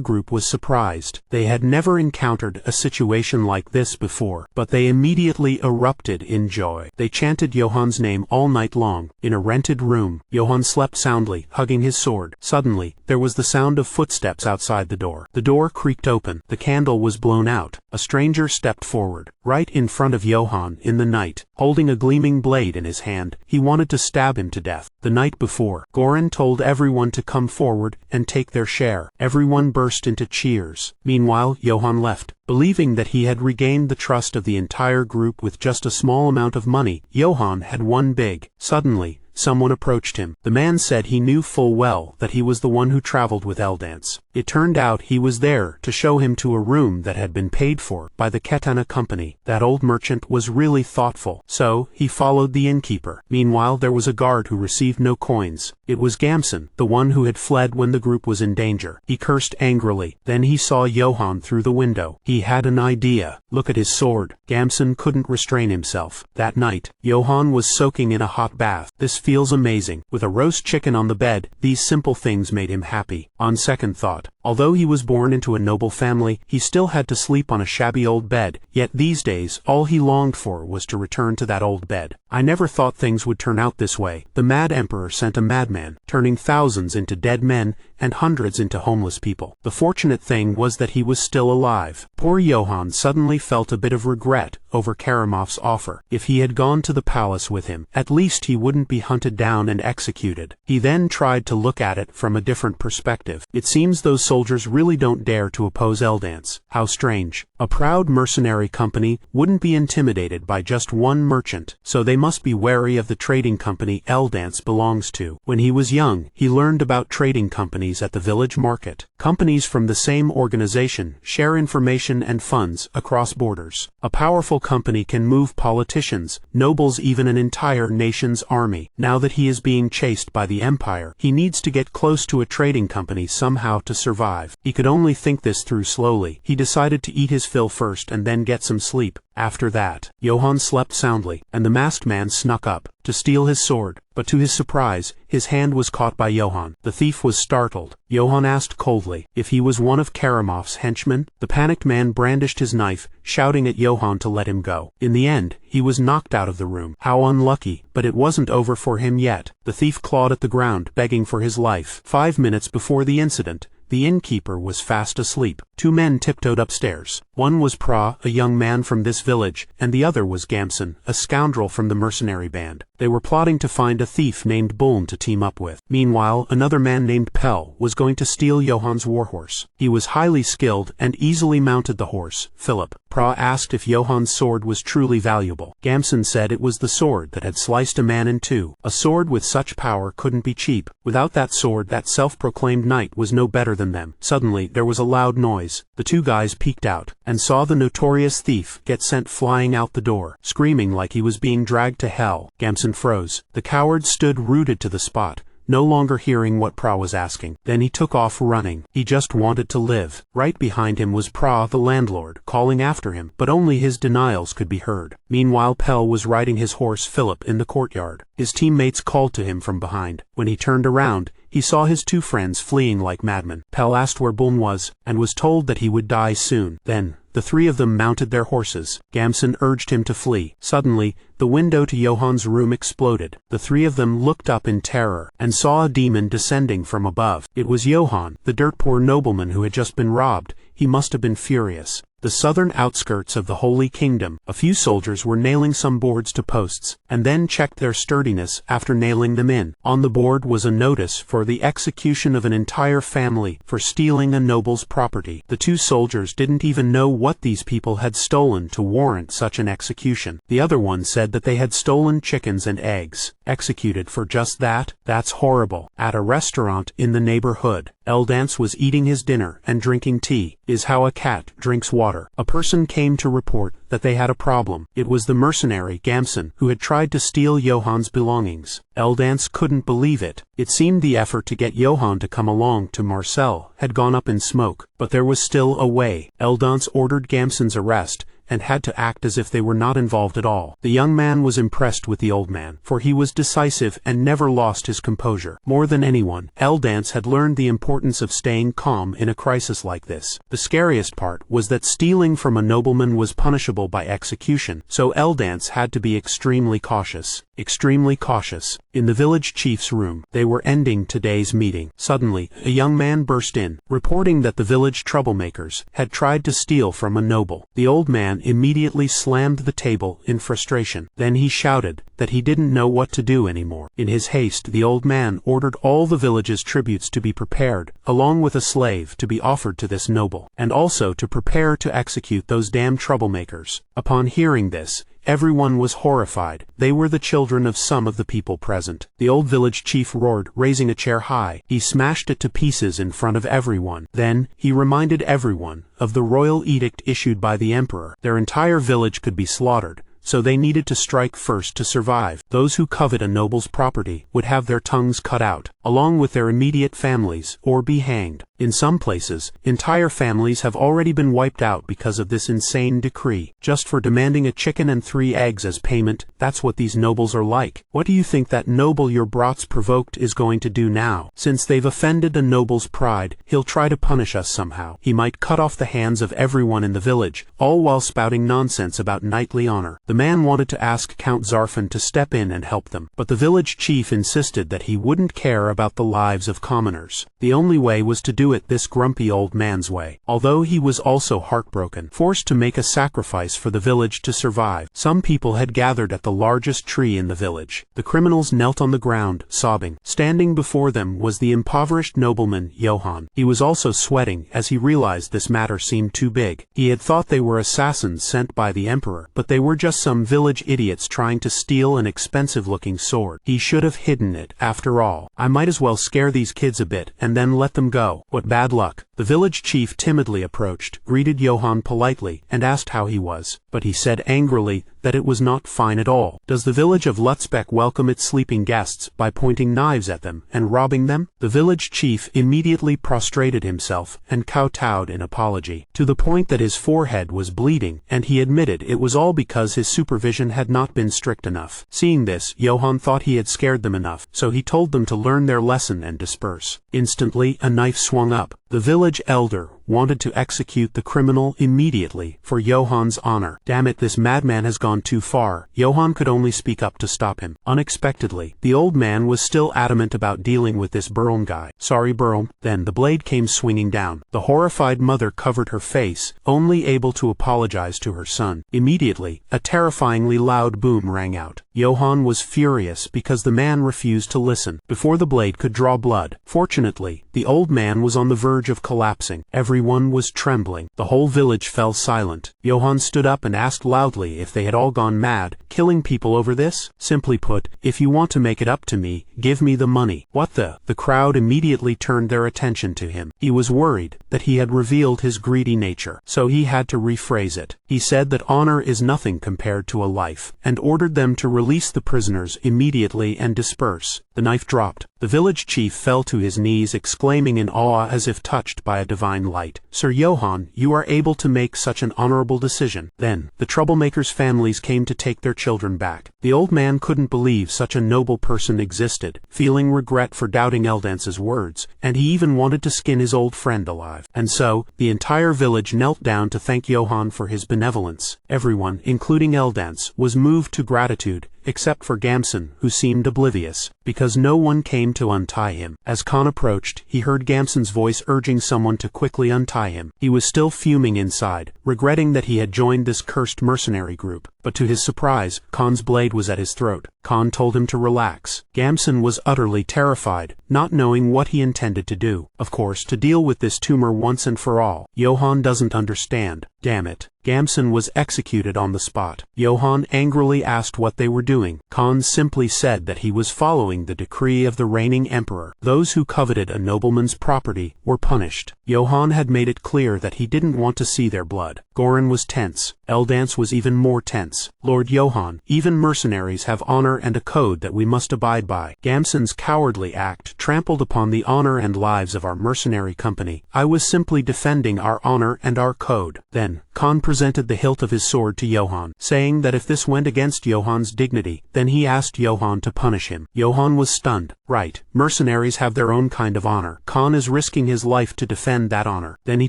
group was surprised. They had never encountered a situation like this before, but they immediately erupted in joy. They chanted Johann's name all night long. In a rented room, Johann slept soundly, hugging his sword. Suddenly, there was the sound of footsteps outside the door. The door creaked open. The candle was blown out. A stranger stepped forward, right in front of Johann in the night, holding a gleaming blade in his hand. He wanted to stab him to death. The night before, Goran told everyone to come forward and take their share. Everyone burst into cheers. Meanwhile, Johann left. Believing that he had regained the trust of the entire group with just a small amount of money, Johann had won big. Suddenly, someone approached him. The man said he knew full well that he was the one who traveled with Eldance. It turned out he was there to show him to a room that had been paid for by the Ketana company. That old merchant was really thoughtful, so he followed the innkeeper. Meanwhile, there was a guard who received no coins. It was Gamson, the one who had fled when the group was in danger. He cursed angrily. Then he saw Johann through the window. He had an idea. Look at his sword. Gamson couldn't restrain himself. That night, Johann was soaking in a hot bath. This feels amazing. With a roast chicken on the bed, these simple things made him happy. On second thought, although he was born into a noble family, he still had to sleep on a shabby old bed, yet these days all he longed for was to return to that old bed. I never thought things would turn out this way. The mad emperor sent a madman, turning thousands into dead men and hundreds into homeless people. The fortunate thing was that he was still alive. Poor Johann suddenly felt a bit of regret over Karamov's offer. If he had gone to the palace with him, at least he wouldn't be hunted down and executed. He then tried to look at it from a different perspective. It seems those soldiers really don't dare to oppose Eldance. How strange. A proud mercenary company wouldn't be intimidated by just one merchant, so they must be wary of the trading company Eldance belongs to. When he was young, he learned about trading companies at the village market. Companies from the same organization share information and funds across borders. A powerful company can move politicians, nobles, even an entire nation's army. Now that he is being chased by the empire, he needs to get close to a trading company somehow to survive. He could only think this through slowly. He decided to eat his fill first and then get some sleep. After that, Johann slept soundly, and the masked man snuck up to steal his sword, but to his surprise, his hand was caught by Johann. The thief was startled. Johann asked coldly if he was one of Karamov's henchmen. The panicked man brandished his knife, shouting at Johann to let him go. In the end, he was knocked out of the room. How unlucky, but it wasn't over for him yet. The thief clawed at the ground, begging for his life. 5 minutes before the incident, the innkeeper was fast asleep. 2 men tiptoed upstairs. One was Pra, a young man from this village, and the other was Gamson, a scoundrel from the mercenary band. They were plotting to find a thief named Buln to team up with. Meanwhile, another man named Pell was going to steal Johann's warhorse. He was highly skilled and easily mounted the horse, Philip. Pra asked if Johann's sword was truly valuable. Gamson said it was the sword that had sliced a man in two. A sword with such power couldn't be cheap. Without that sword, that self-proclaimed knight was no better than them. Suddenly, there was a loud noise. The 2 guys peeked out and saw the notorious thief get sent flying out the door, screaming like he was being dragged to hell. Gamson froze. The coward stood rooted to the spot, no longer hearing what Pra was asking. Then he took off running. He just wanted to live. Right behind him was Pra, the landlord, calling after him, but only his denials could be heard. Meanwhile, Pell was riding his horse Philip in the courtyard. His teammates called to him from behind. When he turned around, he saw his 2 friends fleeing like madmen. Pell asked where Buln was, and was told that he would die soon. Then, the 3 of them mounted their horses. Gamson urged him to flee. Suddenly, the window to Johann's room exploded. The 3 of them looked up in terror, and saw a demon descending from above. It was Johann, the dirt-poor nobleman who had just been robbed. He must have been furious. The southern outskirts of the Holy Kingdom, a few soldiers were nailing some boards to posts, and then checked their sturdiness after nailing them in. On the board was a notice for the execution of an entire family for stealing a noble's property. The 2 soldiers didn't even know what these people had stolen to warrant such an execution. The other one said that they had stolen chickens and eggs. Executed for just that? That's horrible. At a restaurant in the neighborhood, Eldance was eating his dinner and drinking tea. Is how a cat drinks water. A person came to report that they had a problem. It was the mercenary Gamson who had tried to steal Johann's belongings. Eldance couldn't believe it. It seemed the effort to get Johann to come along to Marcel had gone up in smoke, but there was still a way. Eldance ordered Gamson's arrest and had to act as if they were not involved at all. The young man was impressed with the old man, for he was decisive and never lost his composure. More than anyone, Eldance had learned the importance of staying calm in a crisis like this. The scariest part was that stealing from a nobleman was punishable by execution, so Eldance had to be extremely cautious. Extremely cautious. In the village chief's room, they were ending today's meeting. Suddenly, a young man burst in, reporting that the village troublemakers had tried to steal from a noble. The old man immediately slammed the table in frustration. Then he shouted that he didn't know what to do anymore. In his haste, the old man ordered all the village's tributes to be prepared, along with a slave to be offered to this noble, and also to prepare to execute those damn troublemakers. Upon hearing this, everyone was horrified. They were the children of some of the people present. The old village chief roared, raising a chair high. He smashed it to pieces in front of everyone. Then, he reminded everyone of the royal edict issued by the emperor. Their entire village could be slaughtered, so they needed to strike first to survive. Those who covet a noble's property would have their tongues cut out, along with their immediate families, or be hanged. In some places, entire families have already been wiped out because of this insane decree, just for demanding a chicken and 3 eggs as payment. That's what these nobles are like. What do you think that noble your brats provoked is going to do now? Since they've offended a noble's pride, he'll try to punish us somehow. He might cut off the hands of everyone in the village, all while spouting nonsense about knightly honor. The man wanted to ask Count Zarfin to step in and help them, but the village chief insisted that he wouldn't care about the lives of commoners. The only way was to do it this grumpy old man's way. Although he was also heartbroken, forced to make a sacrifice for the village to survive. Some people had gathered at the largest tree in the village. The criminals knelt on the ground, sobbing. Standing before them was the impoverished nobleman, Johann. He was also sweating as he realized this matter seemed too big. He had thought they were assassins sent by the emperor, but they were just some village idiots trying to steal an expensive-looking sword. He should have hidden it, after all. I might as well scare these kids a bit and then let them go. What bad luck. The The village chief timidly approached, greeted Johann politely, and asked how he was, but he said angrily that it was not fine at all. Does the village of Lutzbeck welcome its sleeping guests by pointing knives at them and robbing them? The village chief immediately prostrated himself and kowtowed in apology, to the point that his forehead was bleeding, and he admitted it was all because his supervision had not been strict enough. Seeing this, Johann thought he had scared them enough, so he told them to learn their lesson and disperse. Instantly, a knife swung up. The village elder wanted to execute the criminal immediately for Johann's honor. Damn it, this madman has gone too far. Johann could only speak up to stop him. Unexpectedly, the old man was still adamant about dealing with this Burlm guy. Sorry, Burlm. Then the blade came swinging down. The horrified mother covered her face, only able to apologize to her son. Immediately, a terrifyingly loud boom rang out. Johann was furious because the man refused to listen. Before the blade could draw blood, fortunately, the old man was on the verge of collapsing. Everyone was trembling. The whole village fell silent. Johann stood up and asked loudly if they had all gone mad, killing people over this? Simply put, if you want to make it up to me, give me the money. What the? The crowd immediately turned their attention to him. He was worried that he had revealed his greedy nature, so he had to rephrase it. He said that honor is nothing compared to a life, and ordered them to release the prisoners immediately and disperse. The knife dropped. The village chief fell to his knees, exclaiming in awe as if touched by a divine light, "Sir Johann, you are able to make such an honorable decision." Then, the troublemakers' families came to take their children back. The old man couldn't believe such a noble person existed, feeling regret for doubting Eldance's words, and he even wanted to skin his old friend alive. And so, the entire village knelt down to thank Johann for his benevolence. Everyone, including Eldance, was moved to gratitude, except for Gamson, who seemed oblivious, because no one came to untie him. As Khan approached, he heard Gamson's voice urging someone to quickly untie him. He was still fuming inside, regretting that he had joined this cursed mercenary group, but to his surprise, Khan's blade was at his throat. Khan told him to relax. Gamson was utterly terrified, not knowing what he intended to do. Of course, to deal with this tumor once and for all. Johann doesn't understand. Damn it. Gamson was executed on the spot. Johann angrily asked what they were doing. Khan simply said that he was following the decree of the reigning emperor. Those who coveted a nobleman's property were punished. Johann had made it clear that he didn't want to see their blood. Goran was tense. Eldance was even more tense. Lord Johann, even mercenaries have honor and a code that we must abide by. Gamson's cowardly act trampled upon the honor and lives of our mercenary company. I was simply defending our honor and our code. Then, Khan presented the hilt of his sword to Johann, saying that if this went against Johann's dignity, then he asked Johann to punish him. Johann was stunned. Right, mercenaries have their own kind of honor. Khan is risking his life to defend that honor. Then he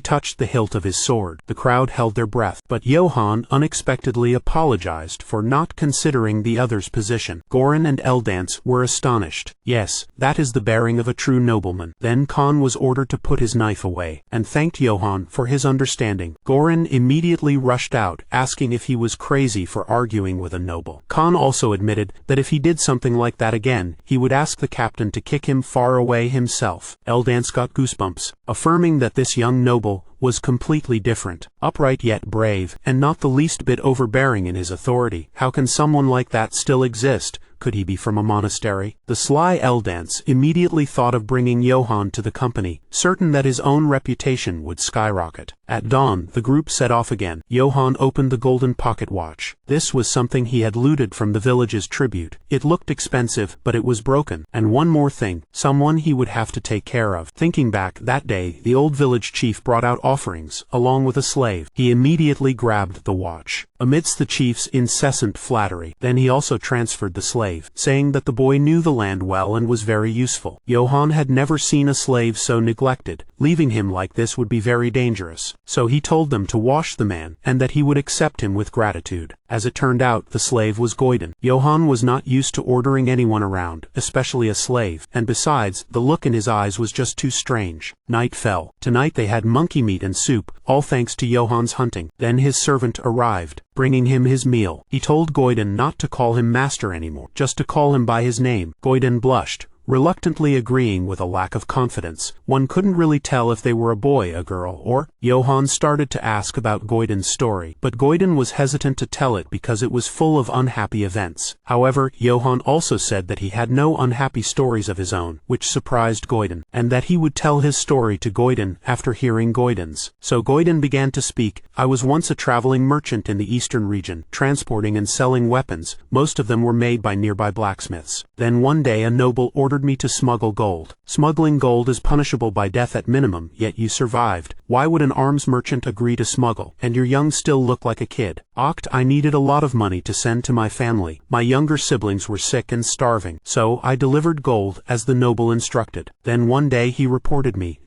touched the hilt of his sword. The crowd held their breath, but Johann unexpectedly apologized for not considering the other's position. Goran and Eldance were astonished. Yes, that is the bearing of a true nobleman. Then Khan was ordered to put his knife away, and thanked Johann for his understanding. Goran immediately rushed out, asking if he was crazy for arguing with a noble. Khan also admitted that if he did something like that again, he would ask the captain to kick him far away himself. Eldance got goosebumps, affirming that this young noble was completely different, upright yet brave, and not the least bit overbearing in his authority. How can someone like that still exist? Could he be from a monastery? The sly Eldance immediately thought of bringing Johann to the company, certain that his own reputation would skyrocket. At dawn, the group set off again. Johann opened the golden pocket watch. This was something he had looted from the village's tribute. It looked expensive, but it was broken. And one more thing, someone he would have to take care of. Thinking back, that day, the old village chief brought out offerings, along with a slave. He immediately grabbed the watch, amidst the chief's incessant flattery. Then he also transferred the slave, saying that the boy knew the land well and was very useful. Johann had never seen a slave so neglected. Leaving him like this would be very dangerous. So he told them to wash the man, and that he would accept him with gratitude. As it turned out, the slave was Goiden. Johann was not used to ordering anyone around, especially a slave, and besides, the look in his eyes was just too strange. Night fell. Tonight they had monkey meat and soup, all thanks to Johann's hunting. Then his servant arrived, bringing him his meal. He told Goiden not to call him master anymore, just to call him by his name. Goiden blushed, reluctantly agreeing with a lack of confidence. One couldn't really tell if they were a boy, a girl, or… Johann started to ask about Goiden's story, but Goiden was hesitant to tell it because it was full of unhappy events. However, Johann also said that he had no unhappy stories of his own, which surprised Goiden, and that he would tell his story to Goiden after hearing Goiden's. So Goiden began to speak. I was once a traveling merchant in the eastern region, transporting and selling weapons. Most of them were made by nearby blacksmiths. Then one day a noble ordered me to smuggle gold. Smuggling gold is punishable by death at minimum, yet you survived. Why would an arms merchant agree to smuggle? And you're young, still look like a kid. I needed a lot of money to send to my family. My younger siblings were sick and starving, so I delivered gold as the noble instructed. Then one day he reported me.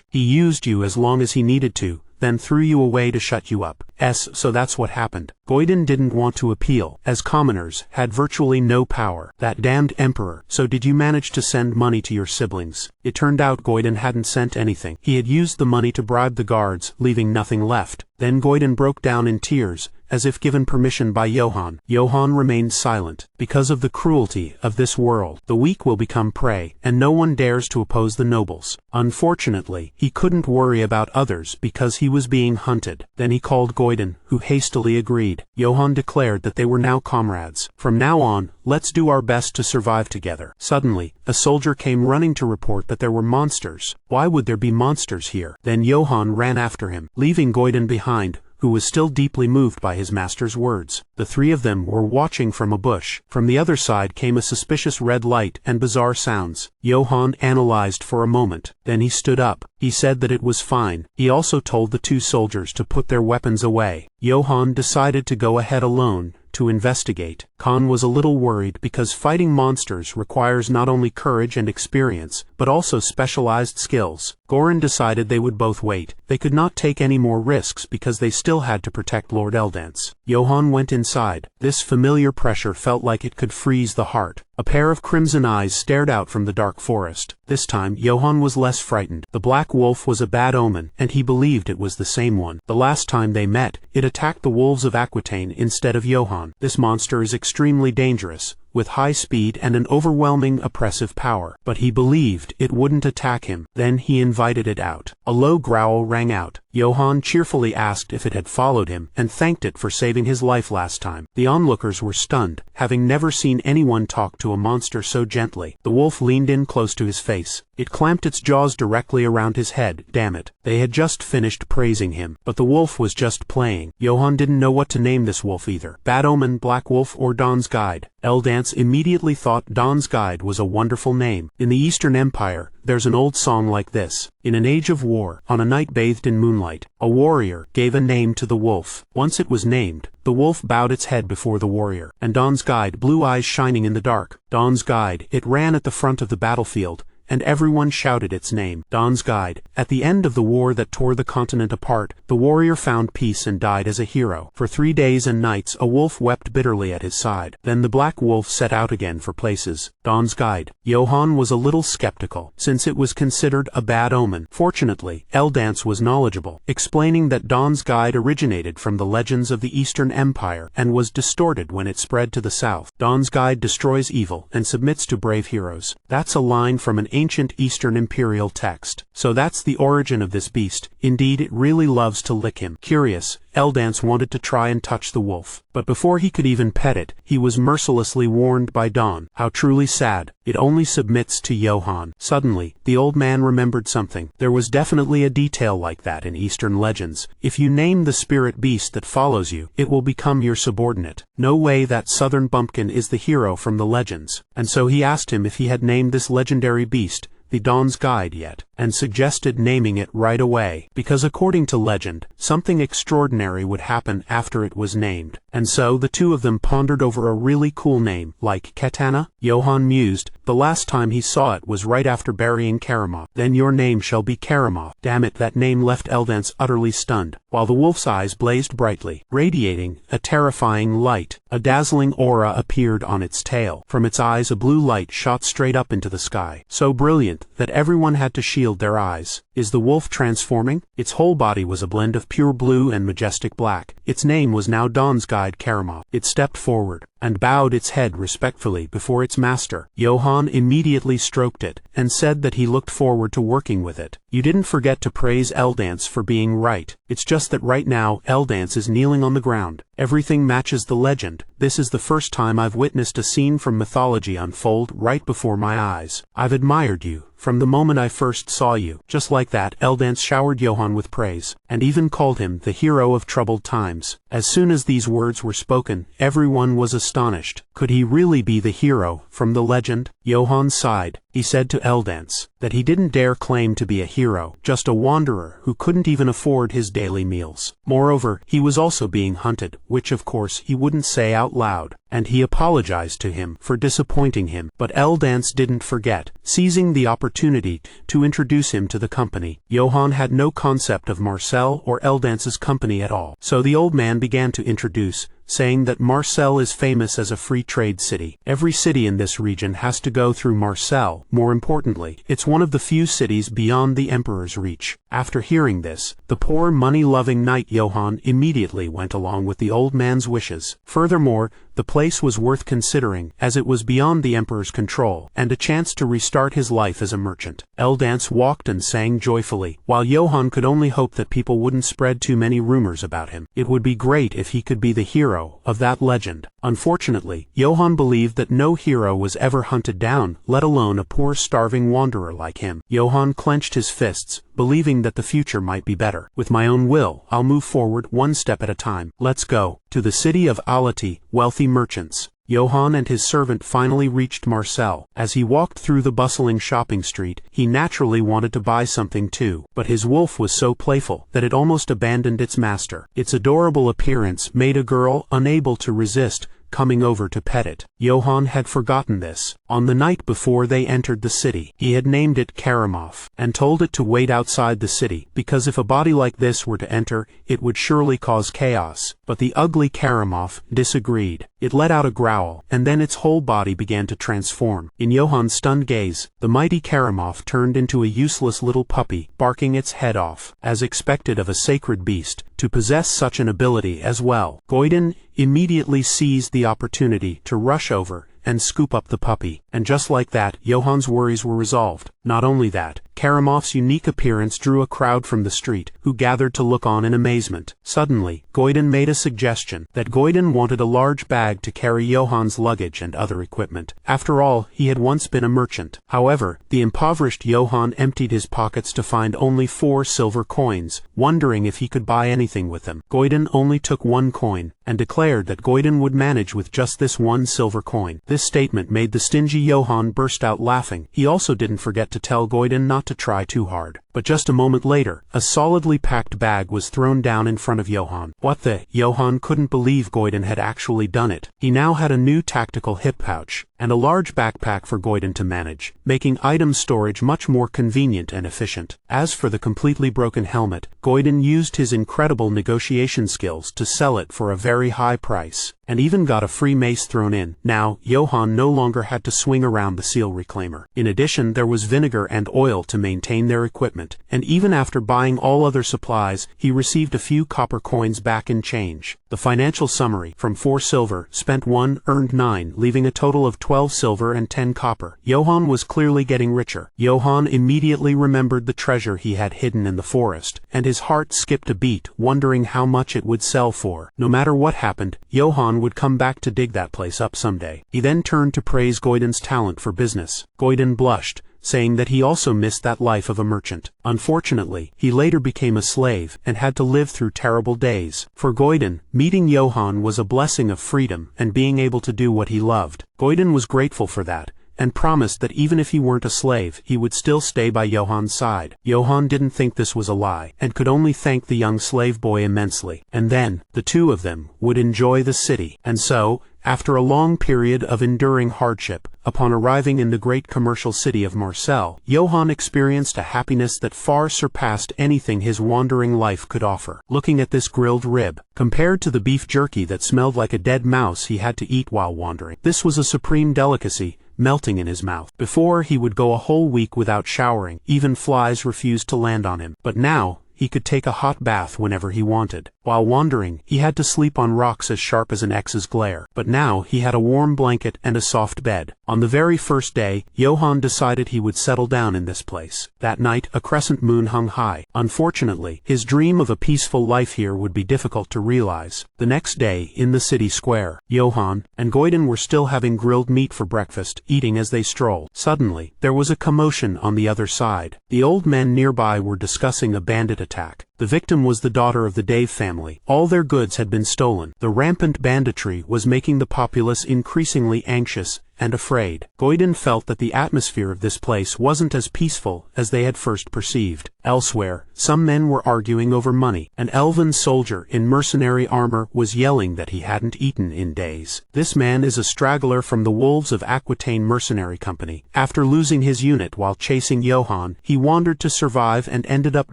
He used you as long as he needed to, then threw you away to shut you up. So that's what happened. Goiden didn't want to appeal, as commoners had virtually no power. That damned emperor. So did you manage to send money to your siblings? It turned out Goiden hadn't sent anything. He had used the money to bribe the guards, leaving nothing left. Then Goiden broke down in tears, as if given permission by Johann. Johann remained silent. Because of the cruelty of this world, the weak will become prey, and no one dares to oppose the nobles. Unfortunately, he couldn't worry about others because he was being hunted. Then he called Goiden, who hastily agreed. Johann declared that they were now comrades. From now on, let's do our best to survive together. Suddenly, a soldier came running to report that there were monsters. Why would there be monsters here? Then Johann ran after him, leaving Goiden behind, who was still deeply moved by his master's words. The three of them were watching from a bush. From the other side came a suspicious red light and bizarre sounds. Johann analyzed for a moment. Then he stood up. He said that it was fine. He also told the two soldiers to put their weapons away. Johann decided to go ahead alone to investigate. Khan was a little worried because fighting monsters requires not only courage and experience, but also specialized skills. Gorin decided they would both wait. They could not take any more risks because they still had to protect Lord Eldance. Johann went inside. This familiar pressure felt like it could freeze the heart. A pair of crimson eyes stared out from the dark forest. This time, Johann was less frightened. The black wolf was a bad omen, and he believed it was the same one. The last time they met, it attacked the wolves of Aquitaine instead of Johann. This monster is extremely dangerous, with high speed and an overwhelming oppressive power. But he believed it wouldn't attack him. Then he invited it out. A low growl rang out. Johann cheerfully asked if it had followed him, and thanked it for saving his life last time. The onlookers were stunned, having never seen anyone talk to a monster so gently. The wolf leaned in close to his face. It clamped its jaws directly around his head. Damn it. They had just finished praising him. But the wolf was just playing. Johann didn't know what to name this wolf either. Bad Omen, Black Wolf, or Dawn's Guide. Eldance immediately thought Dawn's Guide was a wonderful name. In the Eastern Empire, there's an old song like this. In an age of war, on a night bathed in moonlight, a warrior gave a name to the wolf. Once it was named, the wolf bowed its head before the warrior. And Dawn's Guide, blue eyes shining in the dark. Dawn's Guide, it ran at the front of the battlefield, and everyone shouted its name. Dawn's Guide. At the end of the war that tore the continent apart, the warrior found peace and died as a hero. For 3 days and nights a wolf wept bitterly at his side. Then the black wolf set out again for places. Dawn's Guide. Johann was a little skeptical, since it was considered a bad omen. Fortunately, Eldance was knowledgeable, explaining that Dawn's Guide originated from the legends of the Eastern Empire, and was distorted when it spread to the south. Dawn's Guide destroys evil, and submits to brave heroes. That's a line from an ancient Eastern imperial text. So that's the origin of this beast. Indeed, it really loves to lick him. Curious, Eldance wanted to try and touch the wolf. But before he could even pet it, he was mercilessly warned by Dawn. How truly sad. It only submits to Johann. Suddenly, the old man remembered something. There was definitely a detail like that in Eastern legends. If you name the spirit beast that follows you, it will become your subordinate. No way that southern bumpkin is the hero from the legends. And so he asked him if he had named this legendary beast, the Dawn's Guide, yet, and suggested naming it right away, because according to legend, something extraordinary would happen after it was named. And so the two of them pondered over a really cool name, like Katana. Johann mused. The last time he saw it was right after burying Karamov. Then your name shall be Karamov. Damn it, that name left Eldance utterly stunned, while the wolf's eyes blazed brightly, radiating a terrifying light. A dazzling aura appeared on its tail. From its eyes a blue light shot straight up into the sky, so brilliant that everyone had to shield their eyes. Is the wolf transforming? Its whole body was a blend of pure blue and majestic black. Its name was now Dawn's Guide Karamov. It stepped forward. and bowed its head respectfully before its master. Johann immediately stroked it, and said that he looked forward to working with it. You didn't forget to praise Eldance for being right. It's just that right now, Eldance is kneeling on the ground. Everything matches the legend. This is the first time I've witnessed a scene from mythology unfold right before my eyes. I've admired you from the moment I first saw you. Just like that, Eldance showered Johann with praise, and even called him the hero of troubled times. As soon as these words were spoken, everyone was astonished. Could he really be the hero from the legend? Johann sighed. He said to Eldance that he didn't dare claim to be a hero, just a wanderer who couldn't even afford his daily meals. Moreover, he was also being hunted, which of course he wouldn't say out loud, and he apologized to him for disappointing him. But Eldance didn't forget, seizing the opportunity to introduce him to the company. Johann had no concept of Marcel or Eldance's company at all, so the old man began to introduce, saying that Marcel is famous as a free trade city. Every city in this region has to go through Marcel. More importantly, it's one of the few cities beyond the Emperor's reach. After hearing this, the poor money-loving knight Johann immediately went along with the old man's wishes. Furthermore, the place was worth considering, as it was beyond the Emperor's control, and a chance to restart his life as a merchant. Eldance walked and sang joyfully, while Johann could only hope that people wouldn't spread too many rumors about him. It would be great if he could be the hero of that legend. Unfortunately, Johann believed that no hero was ever hunted down, let alone a poor starving wanderer like him. Johann clenched his fists, believing that the future might be better. With my own will, I'll move forward one step at a time. Let's go. To the city of Alati, wealthy merchants. Johann and his servant finally reached Marcel. As he walked through the bustling shopping street, he naturally wanted to buy something too, but his wolf was so playful that it almost abandoned its master. Its adorable appearance made a girl unable to resist coming over to pet it. Johann had forgotten this. On the night before they entered the city, he had named it Karamov, and told it to wait outside the city, because if a body like this were to enter, it would surely cause chaos. But the ugly Karamov disagreed. It let out a growl, and then its whole body began to transform. In Johann's stunned gaze, the mighty Karamov turned into a useless little puppy, barking its head off, as expected of a sacred beast to possess such an ability as well. Goiden immediately seized the opportunity to rush over and scoop up the puppy, and just like that, Johann's worries were resolved. Not only that, Karamov's unique appearance drew a crowd from the street, who gathered to look on in amazement. Suddenly, Goiden made a suggestion that Goiden wanted a large bag to carry Johann's luggage and other equipment. After all, he had once been a merchant. However, the impoverished Johann emptied his pockets to find only 4 silver coins, wondering if he could buy anything with them. Goiden only took 1 coin, and declared that Goiden would manage with just this 1 silver coin. This statement made the stingy Johann burst out laughing. He also didn't forget to tell Goiden not to try too hard. But just a moment later, a solidly packed bag was thrown down in front of Johann. What the? Johann couldn't believe Goiden had actually done it. He now had a new tactical hip pouch, and a large backpack for Goiden to manage, making item storage much more convenient and efficient. As for the completely broken helmet, Goiden used his incredible negotiation skills to sell it for a very high price, and even got a free mace thrown in. Now, Johann no longer had to swing around the seal reclaimer. In addition, there was vinegar and oil to maintain their equipment, and even after buying all other supplies, he received a few copper coins back in change. The financial summary: from 4 silver, spent 1, earned 9, leaving a total of 12 silver and 10 copper. Johann was clearly getting richer. Johann immediately remembered the treasure he had hidden in the forest, and his heart skipped a beat, wondering how much it would sell for. No matter what happened, Johann would come back to dig that place up someday. He then turned to praise Goiden's talent for business. Goiden blushed, saying that he also missed that life of a merchant. Unfortunately, he later became a slave and had to live through terrible days. For Goiden, meeting Johann was a blessing of freedom and being able to do what he loved. Goiden was grateful for that, and promised that even if he weren't a slave, he would still stay by Johann's side. Johann didn't think this was a lie, and could only thank the young slave boy immensely. And then, the two of them would enjoy the city. And so, after a long period of enduring hardship, upon arriving in the great commercial city of Marcel, Johann experienced a happiness that far surpassed anything his wandering life could offer. Looking at this grilled rib, compared to the beef jerky that smelled like a dead mouse he had to eat while wandering, this was a supreme delicacy, melting in his mouth. Before, he would go a whole week without showering. Even flies refused to land on him. But now, he could take a hot bath whenever he wanted. While wandering, he had to sleep on rocks as sharp as an X's glare. But now he had a warm blanket and a soft bed. On the very first day, Johann decided he would settle down in this place. That night, a crescent moon hung high. Unfortunately, his dream of a peaceful life here would be difficult to realize. The next day, in the city square, Johann and Goiden were still having grilled meat for breakfast, eating as they strolled. Suddenly, there was a commotion on the other side. The old men nearby were discussing a bandit attack. The victim was the daughter of the Dave family. All their goods had been stolen. The rampant banditry was making the populace increasingly anxious and afraid. Goiden felt that the atmosphere of this place wasn't as peaceful as they had first perceived. Elsewhere, some men were arguing over money. An elven soldier in mercenary armor was yelling that he hadn't eaten in days. This man is a straggler from the Wolves of Aquitaine Mercenary Company. After losing his unit while chasing Johann, he wandered to survive and ended up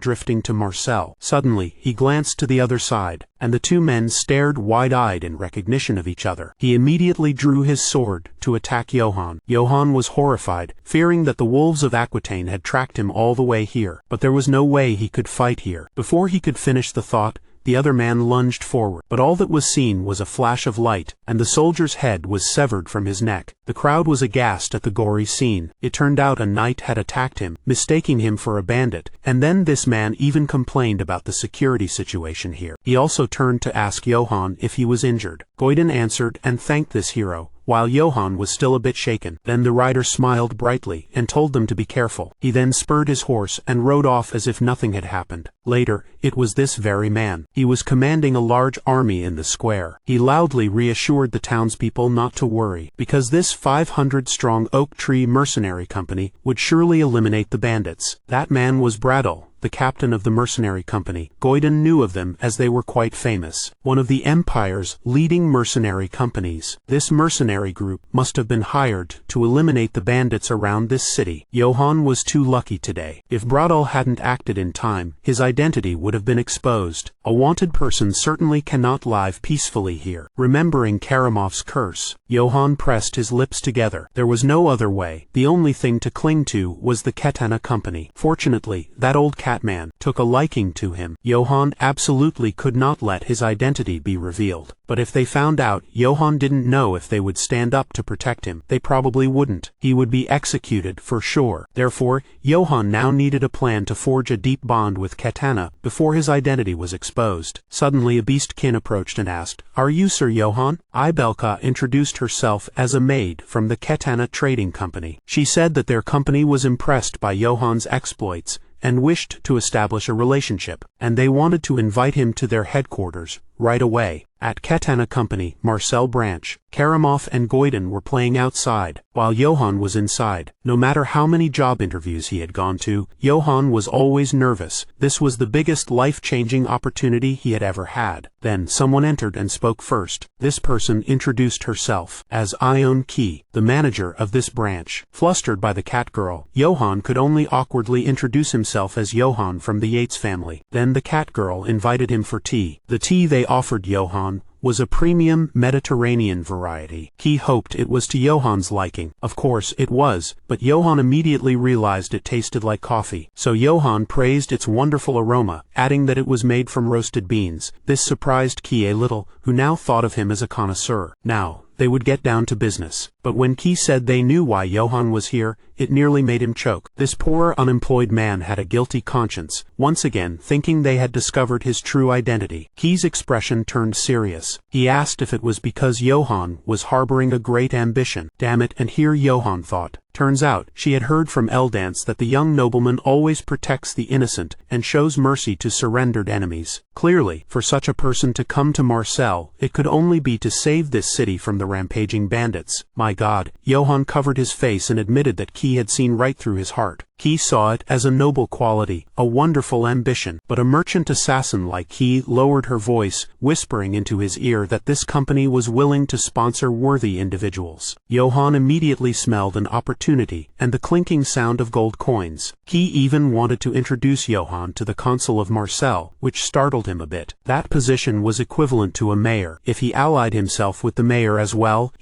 drifting to Marcel. Suddenly, he glanced to the other side, and the two men stared wide-eyed in recognition of each other. He immediately drew his sword to attack Johann. Johann was horrified, fearing that the Wolves of Aquitaine had tracked him all the way here. But there was no way he could fight here. Before he could finish the thought, the other man lunged forward, but all that was seen was a flash of light, and the soldier's head was severed from his neck. The crowd was aghast at the gory scene. It turned out a knight had attacked him, mistaking him for a bandit, and then this man even complained about the security situation here. He also turned to ask Johann if he was injured. Goiden answered and thanked this hero, while Johann was still a bit shaken. Then the rider smiled brightly and told them to be careful. He then spurred his horse and rode off as if nothing had happened. Later, it was this very man. He was commanding a large army in the square. He loudly reassured the townspeople not to worry, because this 500-strong Oak Tree Mercenary Company would surely eliminate the bandits. That man was Bradel, the captain of the mercenary company. Goiden knew of them as they were quite famous. One of the Empire's leading mercenary companies. This mercenary group must have been hired to eliminate the bandits around this city. Johann was too lucky today. If Bradel hadn't acted in time, his identity would have been exposed. A wanted person certainly cannot live peacefully here. Remembering Karamov's curse, Johann pressed his lips together. There was no other way. The only thing to cling to was the Katana company. Fortunately, that old Catman took a liking to him. Johann absolutely could not let his identity be revealed. But if they found out, Johann didn't know if they would stand up to protect him. They probably wouldn't. He would be executed for sure. Therefore, Johann now needed a plan to forge a deep bond with Katana before his identity was exposed. Suddenly a beastkin approached and asked, "Are you Sir Johann?" Ibelka introduced herself as a maid from the Katana Trading Company. She said that their company was impressed by Johann's exploits and wished to establish a relationship, and they wanted to invite him to their headquarters right away. At Katana Company, Marcel branch, Karamov and Goiden were playing outside, while Johann was inside. No matter how many job interviews he had gone to, Johann was always nervous. This was the biggest life-changing opportunity he had ever had. Then someone entered and spoke first. This person introduced herself as Ion Ki, the manager of this branch. Flustered by the cat girl, Johann could only awkwardly introduce himself as Johann from the Yates family. Then the cat girl invited him for tea. The tea they offered Johann was a premium Mediterranean variety. He hoped it was to Johann's liking. Of course, it was, but Johann immediately realized it tasted like coffee. So Johann praised its wonderful aroma, adding that it was made from roasted beans. This surprised Ki a little, who now thought of him as a connoisseur. Now, they would get down to business. But when Ki said they knew why Johann was here, it nearly made him choke. This poor unemployed man had a guilty conscience, once again thinking they had discovered his true identity. Ki's expression turned serious. He asked if it was because Johann was harboring a great ambition. Damn it, and here Johann thought. Turns out, she had heard from Eldance that the young nobleman always protects the innocent and shows mercy to surrendered enemies. Clearly, for such a person to come to Marcel, it could only be to save this city from the rampaging bandits. My God, Johann covered his face and admitted that Ki had seen right through his heart. Ki saw it as a noble quality, a wonderful ambition. But a merchant assassin like Ki lowered her voice, whispering into his ear that this company was willing to sponsor worthy individuals. Johann immediately smelled an opportunity and the clinking sound of gold coins. Ki even wanted to introduce Johann to the consul of Marcel, which startled him a bit. That position was equivalent to a mayor. If he allied himself with the mayor as well,